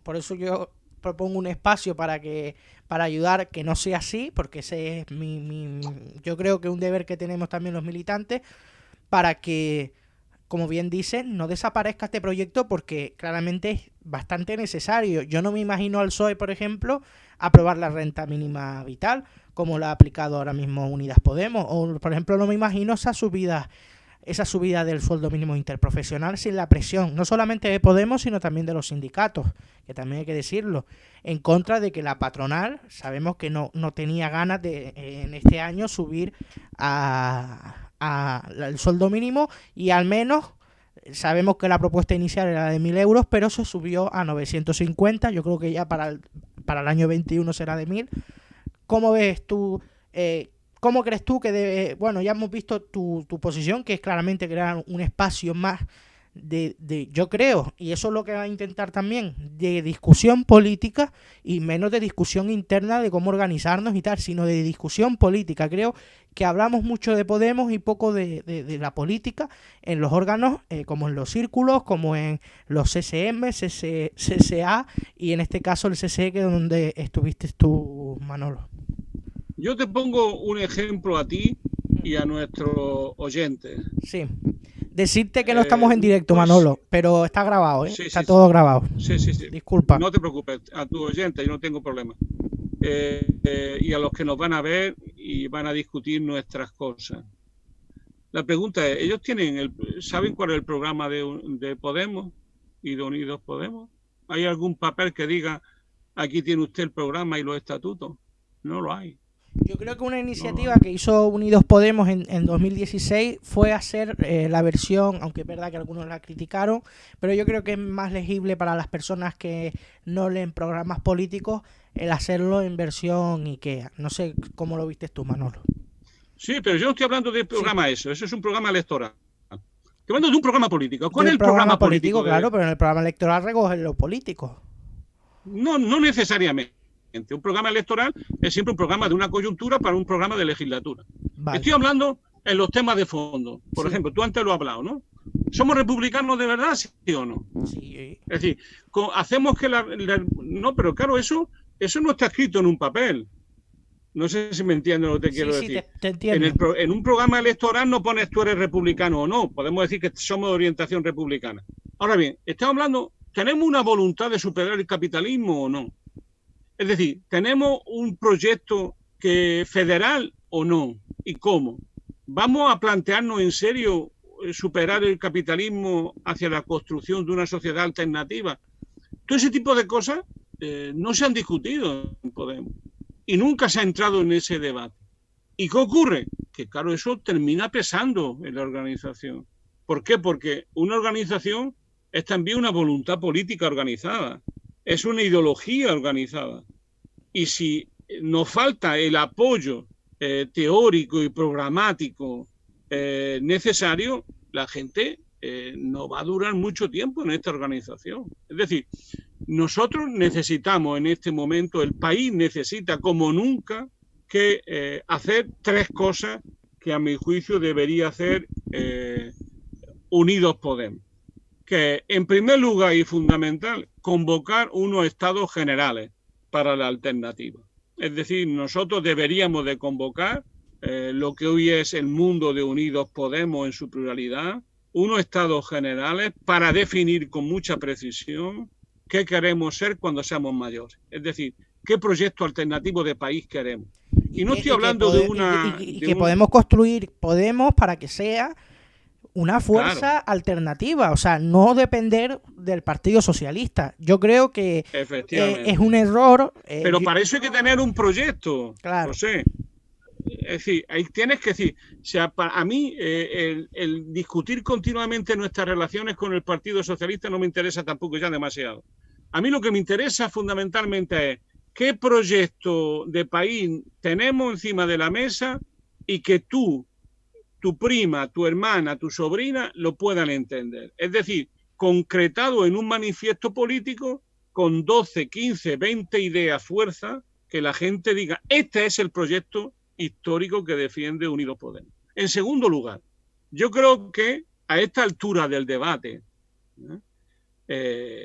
por eso yo propongo un espacio para ayudar que no sea así, porque ese es yo creo que es un deber que tenemos también los militantes, para que, como bien dicen, no desaparezca este proyecto, porque claramente es bastante necesario. Yo no me imagino al PSOE, por ejemplo, aprobar la renta mínima vital, como la ha aplicado ahora mismo Unidas Podemos, o por ejemplo no me imagino esa subida del sueldo mínimo interprofesional sin la presión, no solamente de Podemos, sino también de los sindicatos, que también hay que decirlo, en contra de que la patronal, sabemos que no tenía ganas de en este año subir al sueldo mínimo, y al menos sabemos que la propuesta inicial era de 1.000 euros, pero se subió a 950, yo creo que ya para el año 21 será de 1.000. ¿Cómo ves tú? ¿Cómo crees tú que debe...? Bueno, ya hemos visto tu posición, que es claramente crear un espacio más yo creo, y eso es lo que va a intentar también, de discusión política y menos de discusión interna de cómo organizarnos y tal, sino de discusión política. Creo que hablamos mucho de Podemos y poco de la política en los órganos, como en los círculos, como en los CCM, CCA y en este caso el CCE, que es donde estuviste tú, Manolo. Yo te pongo un ejemplo a ti y a nuestros oyentes. Sí. Decirte que no estamos en directo, Manolo, pero está grabado, ¿eh? Sí, está todo grabado. Sí. Disculpa. No te preocupes, a tus oyentes, yo no tengo problema. Y a los que nos van a ver y van a discutir nuestras cosas. La pregunta es, ¿ellos saben cuál es el programa de Podemos y de Unidos Podemos? ¿Hay algún papel que diga, aquí tiene usted el programa y los estatutos? No lo hay. Yo creo que una iniciativa que hizo Unidos Podemos en 2016 fue hacer la versión, aunque es verdad que algunos la criticaron, pero yo creo que es más legible para las personas que no leen programas políticos el hacerlo en versión IKEA. No sé cómo lo viste tú, Manolo. Sí, pero yo no estoy hablando de programa eso es un programa electoral. Estoy hablando de un programa político. ¿Cuál es el programa político? Claro, pero en el programa electoral recogen los políticos. No necesariamente. Un programa electoral es siempre un programa de una coyuntura para un programa de legislatura. Vale. Estoy hablando en los temas de fondo. Por ejemplo, tú antes lo has hablado, ¿no? ¿Somos republicanos de verdad, sí o no? Sí. Es decir, hacemos que no, pero claro, eso no está escrito en un papel. No sé si me entiendes lo que te quiero decir. Te entiendo. En un programa electoral no pones tú eres republicano o no. Podemos decir que somos de orientación republicana. Ahora bien, estamos hablando, ¿tenemos una voluntad de superar el capitalismo o no? Es decir, ¿tenemos un proyecto federal o no? ¿Y cómo? ¿Vamos a plantearnos en serio superar el capitalismo hacia la construcción de una sociedad alternativa? Todo ese tipo de cosas no se han discutido en Podemos y nunca se ha entrado en ese debate. ¿Y qué ocurre? Que claro, eso termina pesando en la organización. ¿Por qué? Porque una organización es también una voluntad política organizada. Es una ideología organizada. Y si nos falta el apoyo teórico y programático necesario, la gente no va a durar mucho tiempo en esta organización. Es decir, nosotros necesitamos en este momento, el país necesita como nunca que hacer tres cosas que a mi juicio debería hacer Unidos Podemos. Que en primer lugar y fundamental, convocar unos estados generales para la alternativa. Es decir, nosotros deberíamos de convocar lo que hoy es el mundo de Unidos Podemos en su pluralidad, unos estados generales para definir con mucha precisión qué queremos ser cuando seamos mayores. Es decir, qué proyecto alternativo de país queremos. Y no estoy hablando de una... que podemos construir Podemos para que sea una fuerza alternativa, o sea, no depender del Partido Socialista. Yo creo que es un error. Pero para eso hay que tener un proyecto, claro. José. Es decir, ahí tienes que decir, o sea, a mí el discutir continuamente nuestras relaciones con el Partido Socialista no me interesa tampoco ya demasiado. A mí lo que me interesa fundamentalmente es qué proyecto de país tenemos encima de la mesa y que tú, tu prima, tu hermana, tu sobrina lo puedan entender. Es decir, concretado en un manifiesto político con 12, 15, 20 ideas fuerza, que la gente diga, este es el proyecto histórico que defiende Unidos Podemos. En segundo lugar, yo creo que a esta altura del debate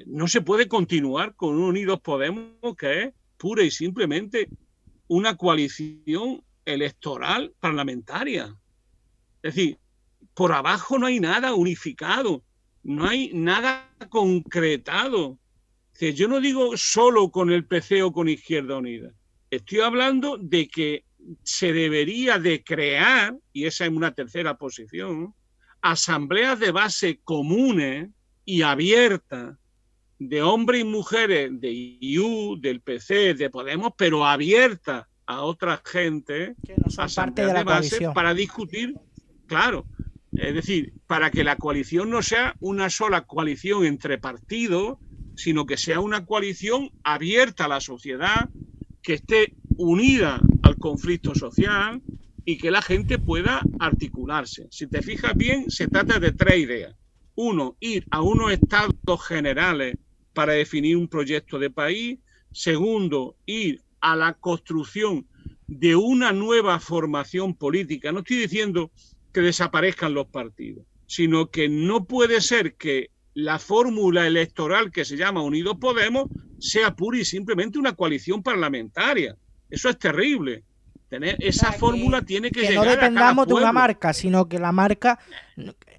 no se puede continuar con un Unidos Podemos que es pura y simplemente una coalición electoral parlamentaria. Es decir, por abajo no hay nada unificado, no hay nada concretado. Yo no digo solo con el PC o con Izquierda Unida. Estoy hablando de que se debería de crear, y esa es una tercera posición, asambleas de base comunes y abiertas de hombres y mujeres de IU, del PC, de Podemos, pero abiertas a otra gente, que no son parte de la base coalición, para discutir, claro, es decir, para que la coalición no sea una sola coalición entre partidos, sino que sea una coalición abierta a la sociedad, que esté unida al conflicto social y que la gente pueda articularse. Si te fijas bien, se trata de tres ideas. Uno, ir a unos estados generales para definir un proyecto de país. Segundo, ir a la construcción de una nueva formación política. No estoy diciendo que desaparezcan los partidos, sino que no puede ser que la fórmula electoral que se llama Unidos Podemos sea pura y simplemente una coalición parlamentaria. Eso es terrible. Esa fórmula tiene que llegar no dependamos a cada de una marca, sino que la marca,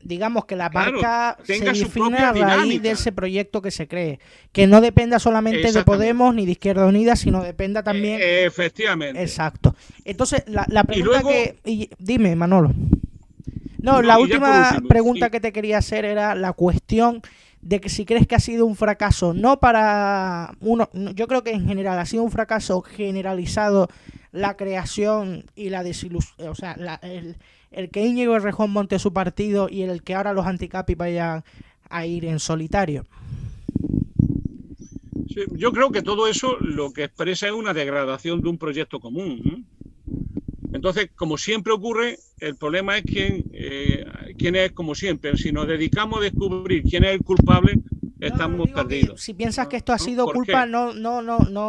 digamos que la marca se define a raíz de ese proyecto que se cree. Que no dependa solamente de Podemos ni de Izquierda Unida, sino dependa también... efectivamente. Exacto. Entonces, la pregunta dime, Manolo. No, la última pregunta que te quería hacer era la cuestión de que si crees que ha sido un fracaso, no para uno, yo creo que en general ha sido un fracaso generalizado la creación y la desilusión, o sea, el que Íñigo Errejón monte su partido y el que ahora los anticapis vayan a ir en solitario. Sí, yo creo que todo eso lo que expresa es una degradación de un proyecto común, ¿no? Entonces, como siempre ocurre, el problema es quién es como siempre. Si nos dedicamos a descubrir quién es el culpable, estamos perdidos. Si piensas que esto ha sido culpa, no,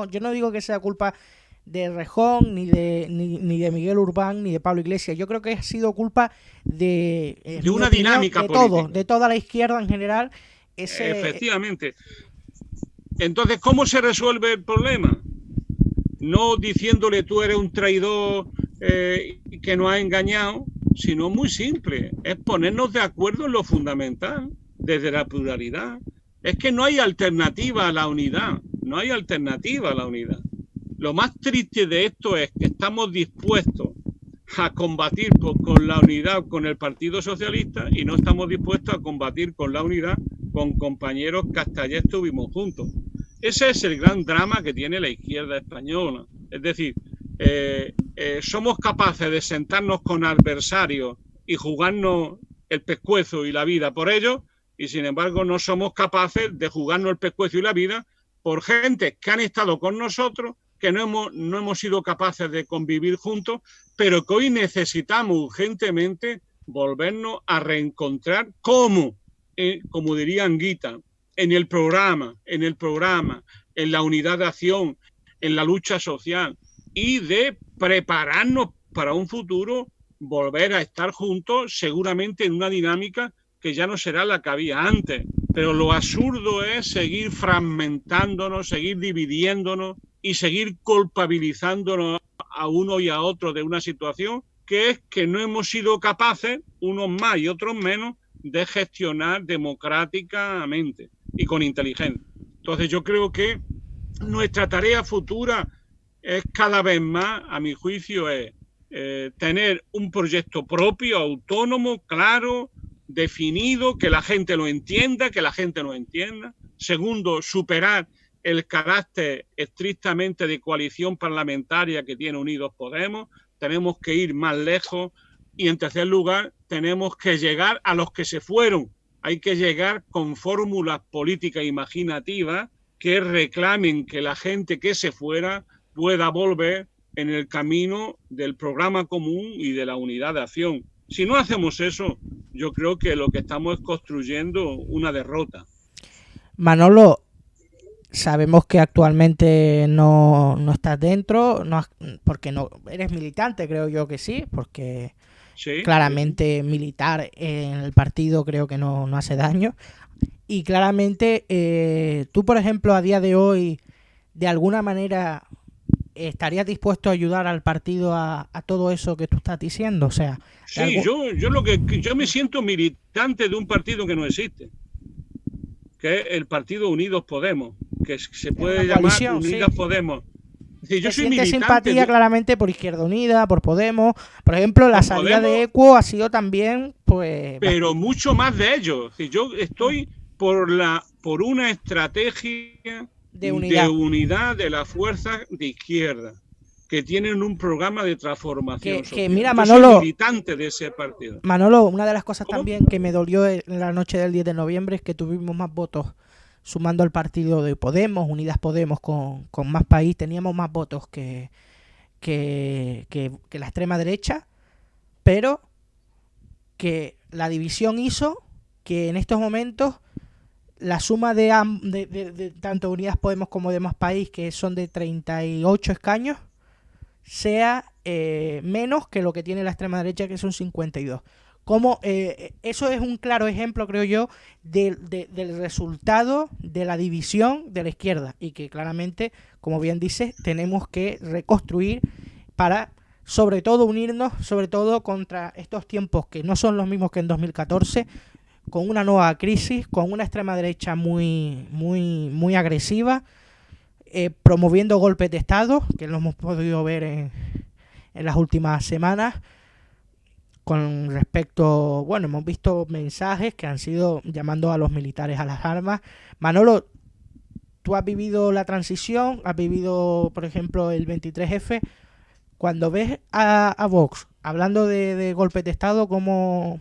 yo no digo que sea culpa de Rejón, ni de Miguel Urbán, ni de Pablo Iglesias. Yo creo que ha sido culpa de una dinámica política. De toda la izquierda en general. Efectivamente. Entonces, ¿cómo se resuelve el problema? No diciéndole tú eres un traidor que nos ha engañado, sino muy simple, es ponernos de acuerdo en lo fundamental, desde la pluralidad. Es que no hay alternativa a la unidad, no hay alternativa a la unidad. Lo más triste de esto es que estamos dispuestos a combatir con la unidad con el Partido Socialista y no estamos dispuestos a combatir con la unidad con compañeros que hasta ayer estuvimos juntos. Ese es el gran drama que tiene la izquierda española. Es decir, somos capaces de sentarnos con adversarios y jugarnos el pescuezo y la vida por ellos, y sin embargo no somos capaces de jugarnos el pescuezo y la vida por gente que han estado con nosotros, que no hemos sido capaces de convivir juntos, pero que hoy necesitamos urgentemente volvernos a reencontrar como diría Anguita, en el programa, en la unidad de acción, en la lucha social, y de prepararnos para un futuro, volver a estar juntos, seguramente en una dinámica que ya no será la que había antes. Pero lo absurdo es seguir fragmentándonos, seguir dividiéndonos y seguir culpabilizándonos a uno y a otro de una situación que es que no hemos sido capaces, unos más y otros menos, de gestionar democráticamente y con inteligencia. Entonces yo creo que nuestra tarea futura es cada vez más, a mi juicio, es tener un proyecto propio, autónomo, claro, definido, que la gente lo entienda, que la gente lo entienda. Segundo, superar el carácter estrictamente de coalición parlamentaria que tiene Unidos Podemos. Tenemos que ir más lejos. Y en tercer lugar, tenemos que llegar a los que se fueron. Hay que llegar con fórmulas políticas imaginativas que reclamen que la gente que se fuera pueda volver en el camino del programa común y de la unidad de acción. Si no hacemos eso, yo creo que lo que estamos es construyendo una derrota. Manolo, sabemos que actualmente no estás dentro, porque no eres militante, creo yo que sí, porque sí, claramente sí. Militar en el partido creo que no hace daño. Y claramente tú, por ejemplo, a día de hoy, de alguna manera, ¿estarías dispuesto a ayudar al partido a todo eso que tú estás diciendo? O sea, sí, yo me siento militante de un partido que no existe, que es el partido Unidos Podemos, que se puede llamar Unidas sí. Podemos. Es decir, yo soy militante simpatía claramente por Izquierda Unida, por Podemos. Por ejemplo, la salida de ECUO ha sido también, pues... Pero mucho más de ellos. Es decir, yo estoy por una estrategia de unidad de las fuerzas de izquierda que tienen un programa de transformación social. Mira, Manolo, yo soy militante de ese partido. Manolo, una de las cosas también que me dolió en la noche del 10 de noviembre es que tuvimos más votos sumando al partido de Podemos, Unidas Podemos con Más País, teníamos más votos que la extrema derecha, pero que la división hizo que en estos momentos la suma de tanto Unidas Podemos como de Más País, que son de 38 escaños, sea menos que lo que tiene la extrema derecha, que son 52. Como eso es un claro ejemplo, creo yo, del resultado de la división de la izquierda, y que claramente, como bien dices, tenemos que reconstruir para, sobre todo, unirnos, sobre todo contra estos tiempos que no son los mismos que en 2014, con una nueva crisis, con una extrema derecha muy agresiva, promoviendo golpes de Estado, que lo hemos podido ver en las últimas semanas. Con respecto, bueno, hemos visto mensajes que han sido llamando a los militares a las armas. Manolo, tú has vivido la transición, has vivido, por ejemplo, el 23F. Cuando ves a Vox hablando de golpes de Estado, ¿cómo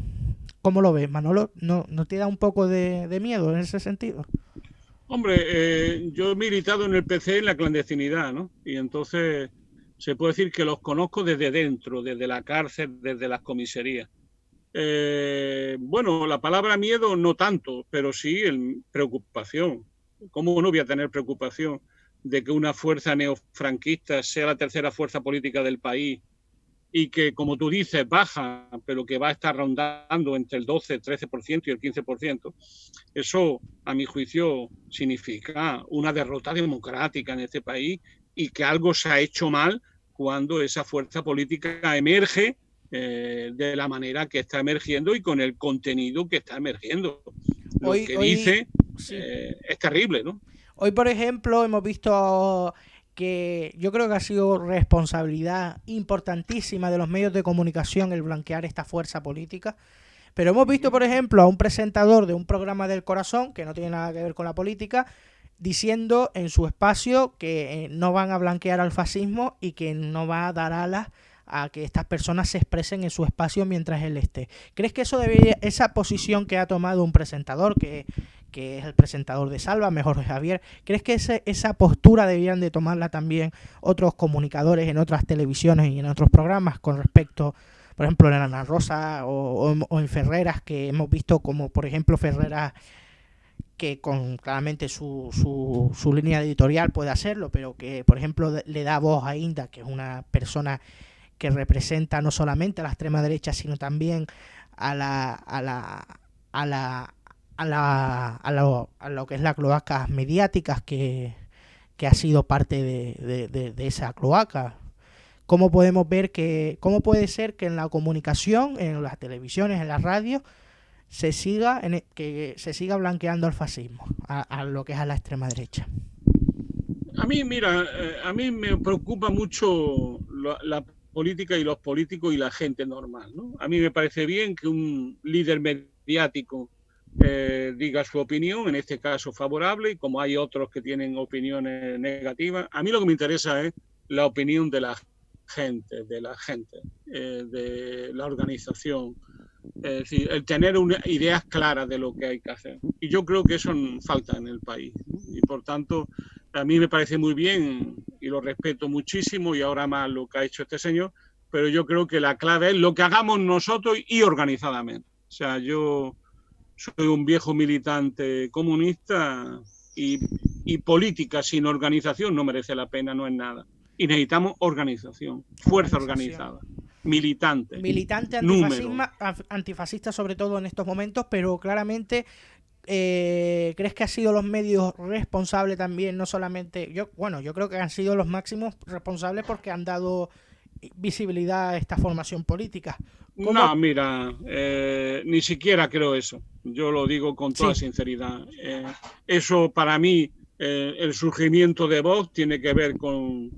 lo ves, Manolo? ¿No te da un poco de miedo en ese sentido? Hombre, yo he militado en el PC en la clandestinidad, ¿no? Y entonces se puede decir que los conozco desde dentro, desde la cárcel, desde las comisarías. Bueno, la palabra miedo no tanto, pero sí preocupación. ¿Cómo no voy a tener preocupación de que una fuerza neofranquista sea la tercera fuerza política del país y que, como tú dices, baja, pero que va a estar rondando entre el 12, el 13% y el 15%? Eso, a mi juicio, significa una derrota democrática en este país, y que algo se ha hecho mal cuando esa fuerza política emerge de la manera que está emergiendo y con el contenido que está emergiendo. Lo que dice sí. Es terrible, ¿no? Hoy, por ejemplo, hemos visto que yo creo que ha sido responsabilidad importantísima de los medios de comunicación el blanquear esta fuerza política. Pero hemos visto, por ejemplo, a un presentador de un programa del Corazón, que no tiene nada que ver con la política, diciendo en su espacio que no van a blanquear al fascismo y que no va a dar alas a que estas personas se expresen en su espacio mientras él esté. ¿Crees que esa posición que ha tomado un presentador, que es el presentador de Sálvame, Jorge Javier, ¿crees que esa postura deberían de tomarla también otros comunicadores en otras televisiones y en otros programas con respecto, por ejemplo, en Ana Rosa o en Ferreras, que hemos visto como, por ejemplo, Ferreras, que con claramente su línea editorial puede hacerlo, pero que, por ejemplo, le da voz a Inda, que es una persona que representa no solamente a la extrema derecha, sino también a lo que es la cloaca mediáticas, que ha sido parte de esa cloaca. ¿Cómo podemos ver cómo puede ser que en la comunicación, en las televisiones, en las radios, que se siga blanqueando al fascismo, a lo que es a la extrema derecha. A mí, mira, a mí me preocupa mucho la política y los políticos y la gente normal, ¿no? A mí me parece bien que un líder mediático diga su opinión, en este caso favorable, y como hay otros que tienen opiniones negativas, a mí lo que me interesa es la opinión de la gente, de la organización, es decir, el tener ideas claras de lo que hay que hacer. Y yo creo que eso falta en el país, ¿no? Y por tanto, a mí me parece muy bien y lo respeto muchísimo, y ahora más lo que ha hecho este señor, pero yo creo que la clave es lo que hagamos nosotros y organizadamente. O sea, yo soy un viejo militante comunista y política sin organización no merece la pena, no es nada. Y necesitamos organización, fuerza organizada, militante antifascista sobre todo en estos momentos, pero claramente ¿crees que han sido los medios responsables también? No solamente yo creo que han sido los máximos responsables porque han dado visibilidad a esta formación política. No, mira, ni siquiera creo eso. Yo lo digo con toda sinceridad. Eso para mí, el surgimiento de Vox tiene que ver con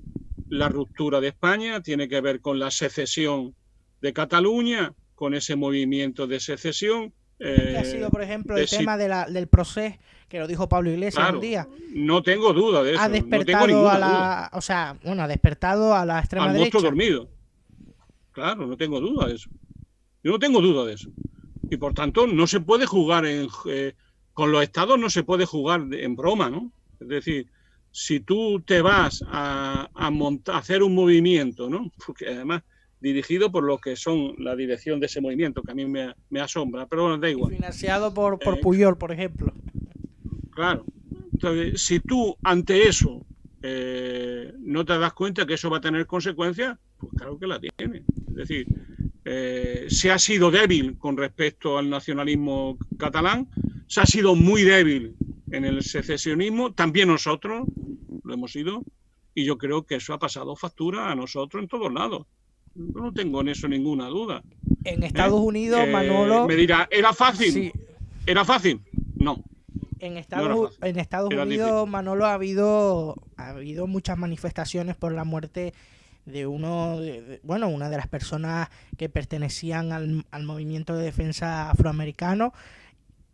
la ruptura de España, tiene que ver con la secesión de Cataluña, con ese movimiento de secesión. Que ha sido, por ejemplo, el tema del proceso, que lo dijo Pablo Iglesias un día. No tengo duda de eso. Ha despertado ha despertado a la extrema derecha. Al monstruo dormido. Claro, no tengo duda de eso. Yo no tengo duda de eso. Y por tanto, no se puede jugar con los estados, no se puede jugar en broma, ¿no? Es decir, si tú te vas a hacer un movimiento, ¿no? Porque además dirigido por los que son la dirección de ese movimiento, que a mí me asombra, pero bueno, da igual. Financiado por Puyol, por ejemplo. Claro. Entonces, si tú ante eso no te das cuenta que eso va a tener consecuencias, pues claro que la tiene. Es decir, se ha sido débil con respecto al nacionalismo catalán, se ha sido muy débil en el secesionismo, también nosotros lo hemos sido, y yo creo que eso ha pasado factura a nosotros en todos lados. Yo no tengo en eso ninguna duda. En Estados Unidos, Manolo... Me dirá, ¿era fácil? Sí. ¿Era fácil? No. En Estados Unidos, Manolo, ha habido muchas manifestaciones por la muerte de una de las personas que pertenecían al movimiento de defensa afroamericano,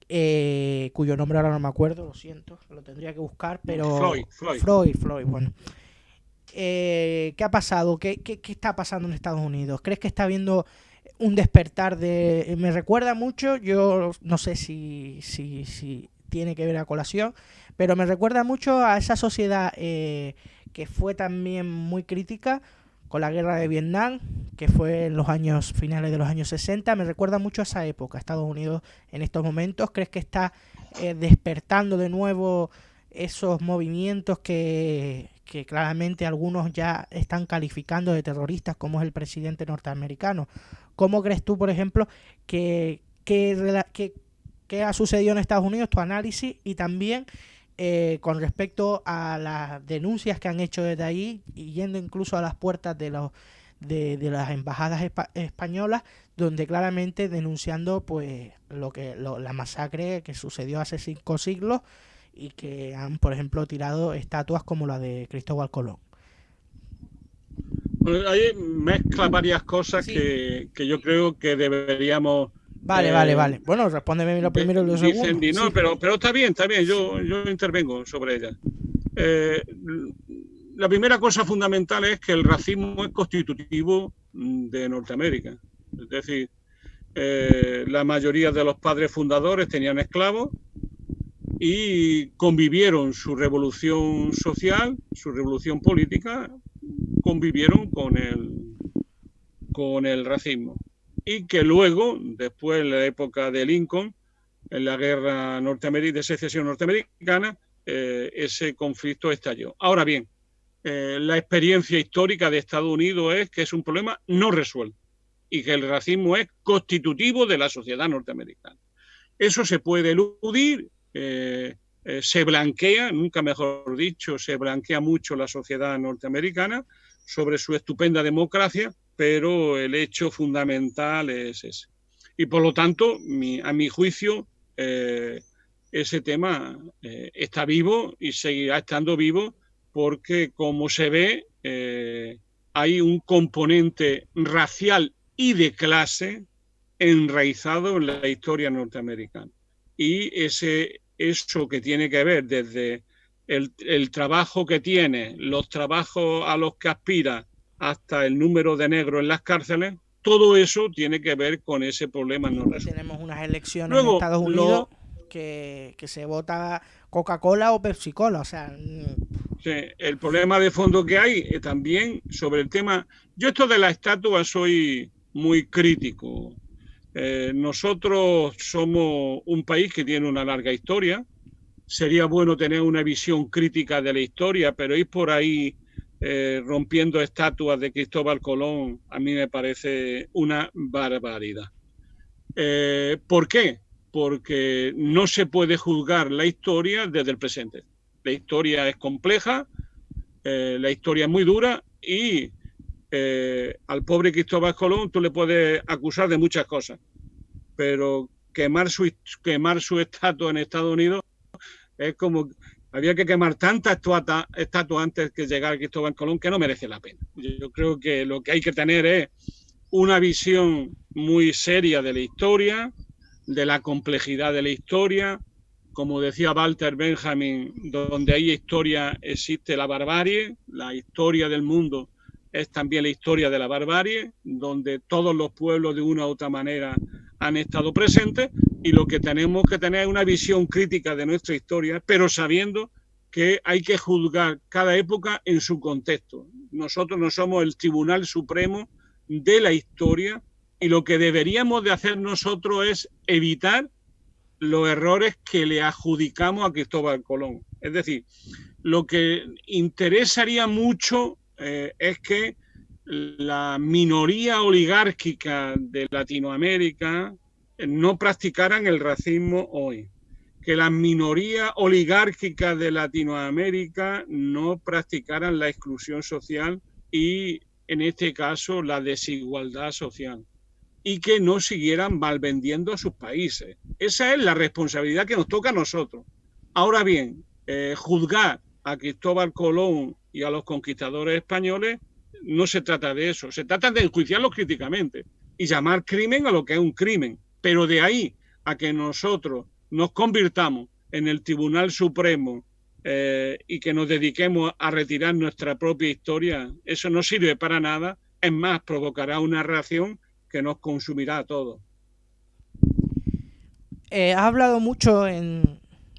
cuyo nombre ahora no me acuerdo, lo siento, lo tendría que buscar, pero... Floyd, bueno. ¿Qué ha pasado? ¿Qué está pasando en Estados Unidos? ¿Crees que está habiendo un despertar de...? Me recuerda mucho, yo no sé si tiene que ver a colación, pero me recuerda mucho a esa sociedad que fue también muy crítica con la guerra de Vietnam, que fue en los finales de los años 60. Me recuerda mucho a esa época, Estados Unidos en estos momentos. ¿Crees que está despertando de nuevo esos movimientos que claramente algunos ya están calificando de terroristas, como es el presidente norteamericano? ¿Cómo crees tú, por ejemplo, que ha sucedido en Estados Unidos, tu análisis, y también con respecto a las denuncias que han hecho desde ahí, y yendo incluso a las puertas de las embajadas españolas, donde claramente denunciando pues la masacre que sucedió hace 5 siglos y que han, por ejemplo, tirado estatuas como la de Cristóbal Colón? Bueno, ahí mezcla varias cosas que yo creo que deberíamos... Vale. Bueno, respóndeme lo primero y lo segundo. No, pero está bien, yo intervengo sobre ella. La primera cosa fundamental es que el racismo es constitutivo de Norteamérica. Es decir, la mayoría de los padres fundadores tenían esclavos y convivieron su revolución social, su revolución política, convivieron con el racismo. Y que luego, después en la época de Lincoln, en la guerra de secesión norteamericana, ese conflicto estalló. Ahora bien, la experiencia histórica de Estados Unidos es que es un problema no resuelto y que el racismo es constitutivo de la sociedad norteamericana. Eso se puede eludir, se blanquea, nunca mejor dicho, se blanquea mucho la sociedad norteamericana sobre su estupenda democracia, pero el hecho fundamental es ese. Y por lo tanto, a mi juicio, ese tema está vivo y seguirá estando vivo porque, como se ve, hay un componente racial y de clase enraizado en la historia norteamericana. Y eso que tiene que ver desde el trabajo que tiene, los trabajos a los que aspira, hasta el número de negros en las cárceles, todo eso tiene que ver con ese problema no resuelto. Tenemos unas elecciones en Luego, Estados Unidos que se vota Coca-Cola o Pepsi-Cola, o sea... Sí, el problema de fondo que hay también sobre el tema... Yo esto de la estatua soy muy crítico. Nosotros somos un país que tiene una larga historia. Sería bueno tener una visión crítica de la historia, pero ir por ahí rompiendo estatuas de Cristóbal Colón a mí me parece una barbaridad. ¿Por qué? Porque no se puede juzgar la historia desde el presente. La historia es compleja, la historia es muy dura y al pobre Cristóbal Colón tú le puedes acusar de muchas cosas, pero quemar su estatua en Estados Unidos es como... Había que quemar tantas estatuas antes que llegara Cristóbal Colón que no merece la pena. Yo creo que lo que hay que tener es una visión muy seria de la historia, de la complejidad de la historia. Como decía Walter Benjamin, donde hay historia existe la barbarie, la historia del mundo es también la historia de la barbarie, donde todos los pueblos de una u otra manera han estado presentes, y lo que tenemos que tener es una visión crítica de nuestra historia, pero sabiendo que hay que juzgar cada época en su contexto. Nosotros no somos el Tribunal Supremo de la historia, y lo que deberíamos de hacer nosotros es evitar los errores que le adjudicamos a Cristóbal Colón. Es decir, lo que interesaría mucho es que la minoría oligárquica de Latinoamérica no practicaran el racismo hoy, que las minorías oligárquicas de Latinoamérica no practicaran la exclusión social y, en este caso, la desigualdad social, y que no siguieran malvendiendo a sus países. Esa es la responsabilidad que nos toca a nosotros. Ahora bien, juzgar a Cristóbal Colón y a los conquistadores españoles no se trata de eso, se trata de enjuiciarlos críticamente y llamar crimen a lo que es un crimen, pero de ahí a que nosotros nos convirtamos en el Tribunal Supremo y que nos dediquemos a retirar nuestra propia historia, eso no sirve para nada, es más, provocará una reacción que nos consumirá a todos. Has hablado mucho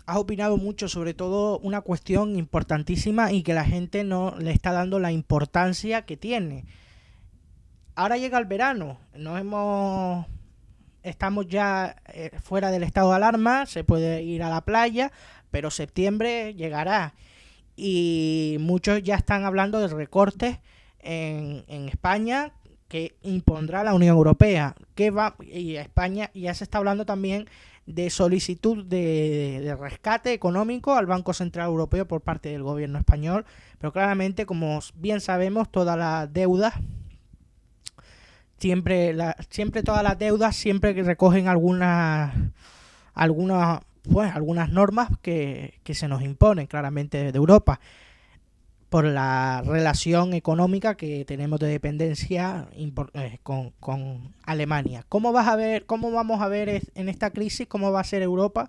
has opinado mucho sobre todo una cuestión importantísima y que la gente no le está dando la importancia que tiene. Ahora llega el verano, estamos ya fuera del estado de alarma, se puede ir a la playa, pero septiembre llegará y muchos ya están hablando de recortes en España que impondrá la Unión Europea, y España ya se está hablando también de solicitud de rescate económico al Banco Central Europeo por parte del gobierno español, pero claramente, como bien sabemos, todas las deudas siempre todas las deudas siempre recogen algunas normas que se nos imponen claramente desde Europa por la relación económica que tenemos de dependencia con Alemania. ¿Cómo vamos a ver en esta crisis cómo va a ser Europa?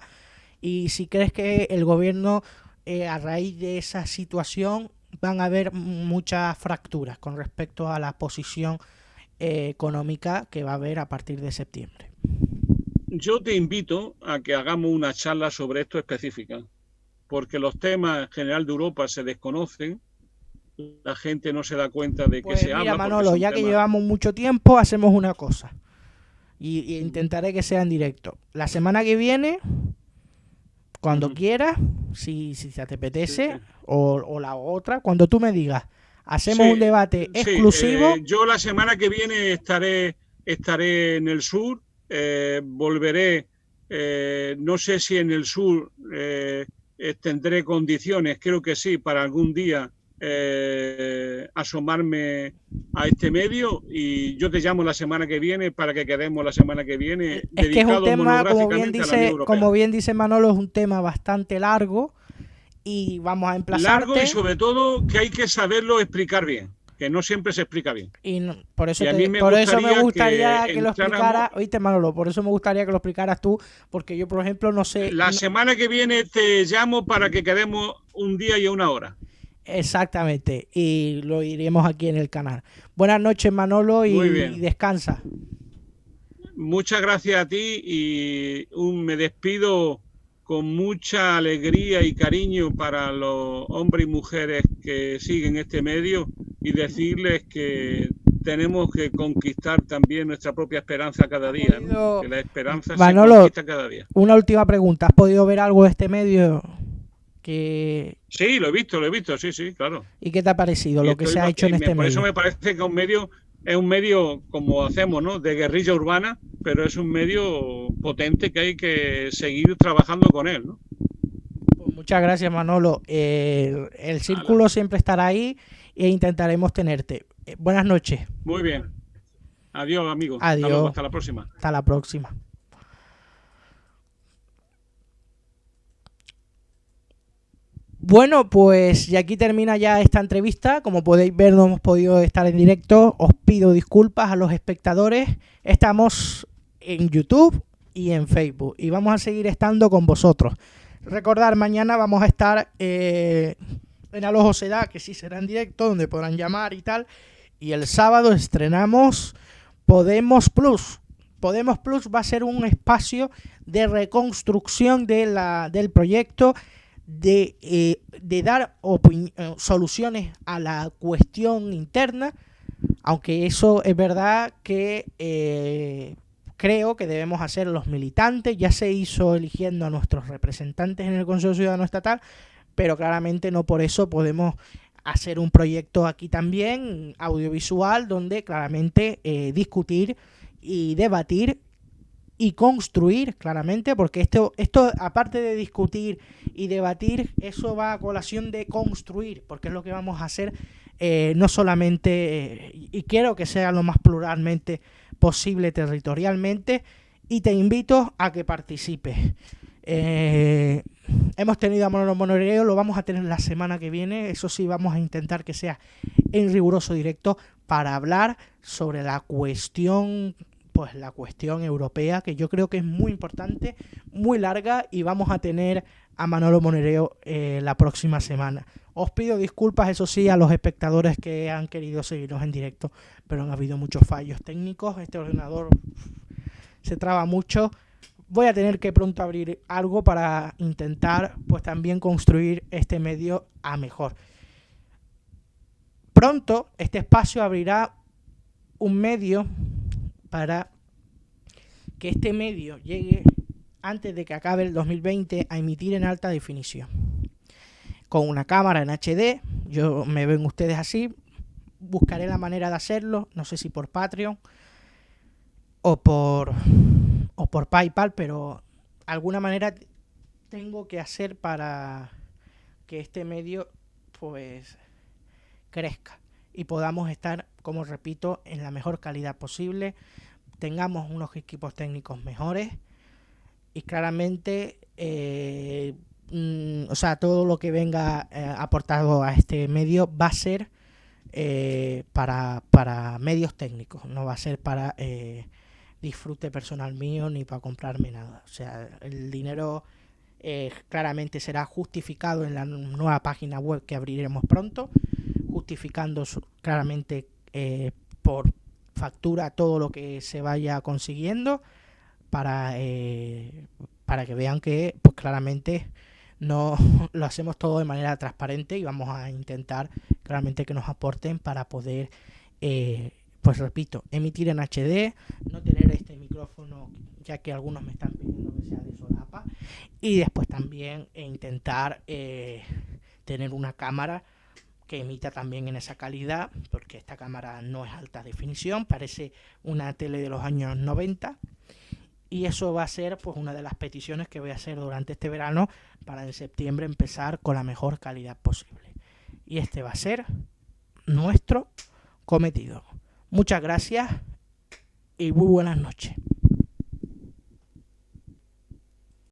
Y si crees que el gobierno, a raíz de esa situación, van a haber muchas fracturas con respecto a la posición económica que va a haber a partir de septiembre. Yo te invito a que hagamos una charla sobre esto específica, porque los temas en general de Europa se desconocen, la gente no se da cuenta de que se habla. Mira, Manolo, ya que llevamos mucho tiempo, hacemos una cosa y intentaré que sea en directo. La semana que viene, cuando quieras, si te apetece, o la otra, cuando tú me digas, hacemos un debate exclusivo. Yo la semana que viene estaré en el sur, volveré, no sé si en el sur tendré condiciones, creo que sí, para algún día asomarme a este medio, y yo te llamo la semana que viene para que quedemos la semana que viene Es que es un dedicado tema, monográficamente a la Unión Europea. como bien dice Manolo, es un tema bastante largo y vamos a Largo, y emplazarte. sobre todo que hay que saberlo explicar bien, que no siempre se explica bien. Y por eso Y a mí me por eso me gustaría gustaría que lo entráramos. explicara, oíste Manolo, por eso me gustaría que lo explicaras tú, porque yo, por ejemplo, no sé La semana que viene te llamo para que quedemos un día y una hora. exactamente, y lo iremos aquí en el canal. Buenas noches, Manolo, Muy y bien. descansa. Muchas gracias a ti, y me despido con mucha alegría y cariño para los hombres y mujeres que siguen este medio, y decirles que tenemos que conquistar también nuestra propia esperanza cada día, ¿no? Que la esperanza se Manolo, conquista cada día. una última pregunta, ¿has podido ver algo de este medio que... Sí, lo he visto, sí, sí, claro. ¿Y qué te ha parecido Y lo que se ha hecho en este por eso medio? me parece que es un medio como hacemos, ¿no? De guerrilla urbana, pero es un medio potente que hay que seguir trabajando con él, ¿no? Pues muchas gracias, Manolo. El Ala. círculo siempre estará ahí e intentaremos tenerte. Buenas noches. Muy bien. Adiós, amigo. Hasta luego. Adiós. Hasta la próxima. Hasta la próxima. Bueno, pues y aquí termina ya esta entrevista. Como podéis ver, no hemos podido estar en directo. Os pido disculpas a los espectadores. Estamos en YouTube y en Facebook y vamos a seguir estando con vosotros. Recordad, mañana vamos a estar en Alojo se da, que sí será en directo, donde podrán llamar y tal. Y el sábado estrenamos Podemos Plus. Podemos Plus va a ser un espacio de reconstrucción del proyecto, de dar soluciones a la cuestión interna, aunque eso es verdad que creo que debemos hacer los militantes. Ya se hizo eligiendo a nuestros representantes en el Consejo Ciudadano Estatal, pero claramente no por eso podemos hacer un proyecto aquí también audiovisual donde claramente discutir y debatir y construir claramente, porque esto aparte de discutir y debatir, eso va a colación de construir, porque es lo que vamos a hacer, no solamente, y quiero que sea lo más pluralmente posible territorialmente, y te invito a que participes. Hemos tenido a Manolo Monoreo, lo vamos a tener la semana que viene, eso sí, vamos a intentar que sea en riguroso directo para hablar sobre la cuestión, pues la cuestión europea, que yo creo que es muy importante, muy larga, y vamos a tener a Manolo Monereo la próxima semana. Os pido disculpas, eso sí, a los espectadores que han querido seguirnos en directo, pero han habido muchos fallos técnicos, este ordenador se traba mucho. Voy a tener que pronto abrir algo para intentar pues también construir este medio a mejor. Pronto este espacio abrirá un medio para que este medio llegue antes de que acabe el 2020 a emitir en alta definición. Con una cámara en HD, yo me ven ustedes así, buscaré la manera de hacerlo, no sé si por Patreon o por PayPal, pero alguna manera tengo que hacer para que este medio pues crezca y podamos estar, como repito, en la mejor calidad posible, tengamos unos equipos técnicos mejores y claramente o sea, todo lo que venga aportado a este medio va a ser para medios técnicos, no va a ser para disfrute personal mío ni para comprarme nada. O sea, el dinero claramente será justificado en la nueva página web que abriremos pronto, justificando claramente por factura todo lo que se vaya consiguiendo para que vean que pues claramente no lo hacemos todo de manera transparente y vamos a intentar claramente que nos aporten para poder pues repito, emitir en HD, no tener este micrófono ya que algunos me están pidiendo que sea de solapa, y después también intentar tener una cámara que emita también en esa calidad, porque esta cámara no es alta definición, parece una tele de los años 90, y eso va a ser pues una de las peticiones que voy a hacer durante este verano para en septiembre empezar con la mejor calidad posible. Y este va a ser nuestro cometido. Muchas gracias y muy buenas noches.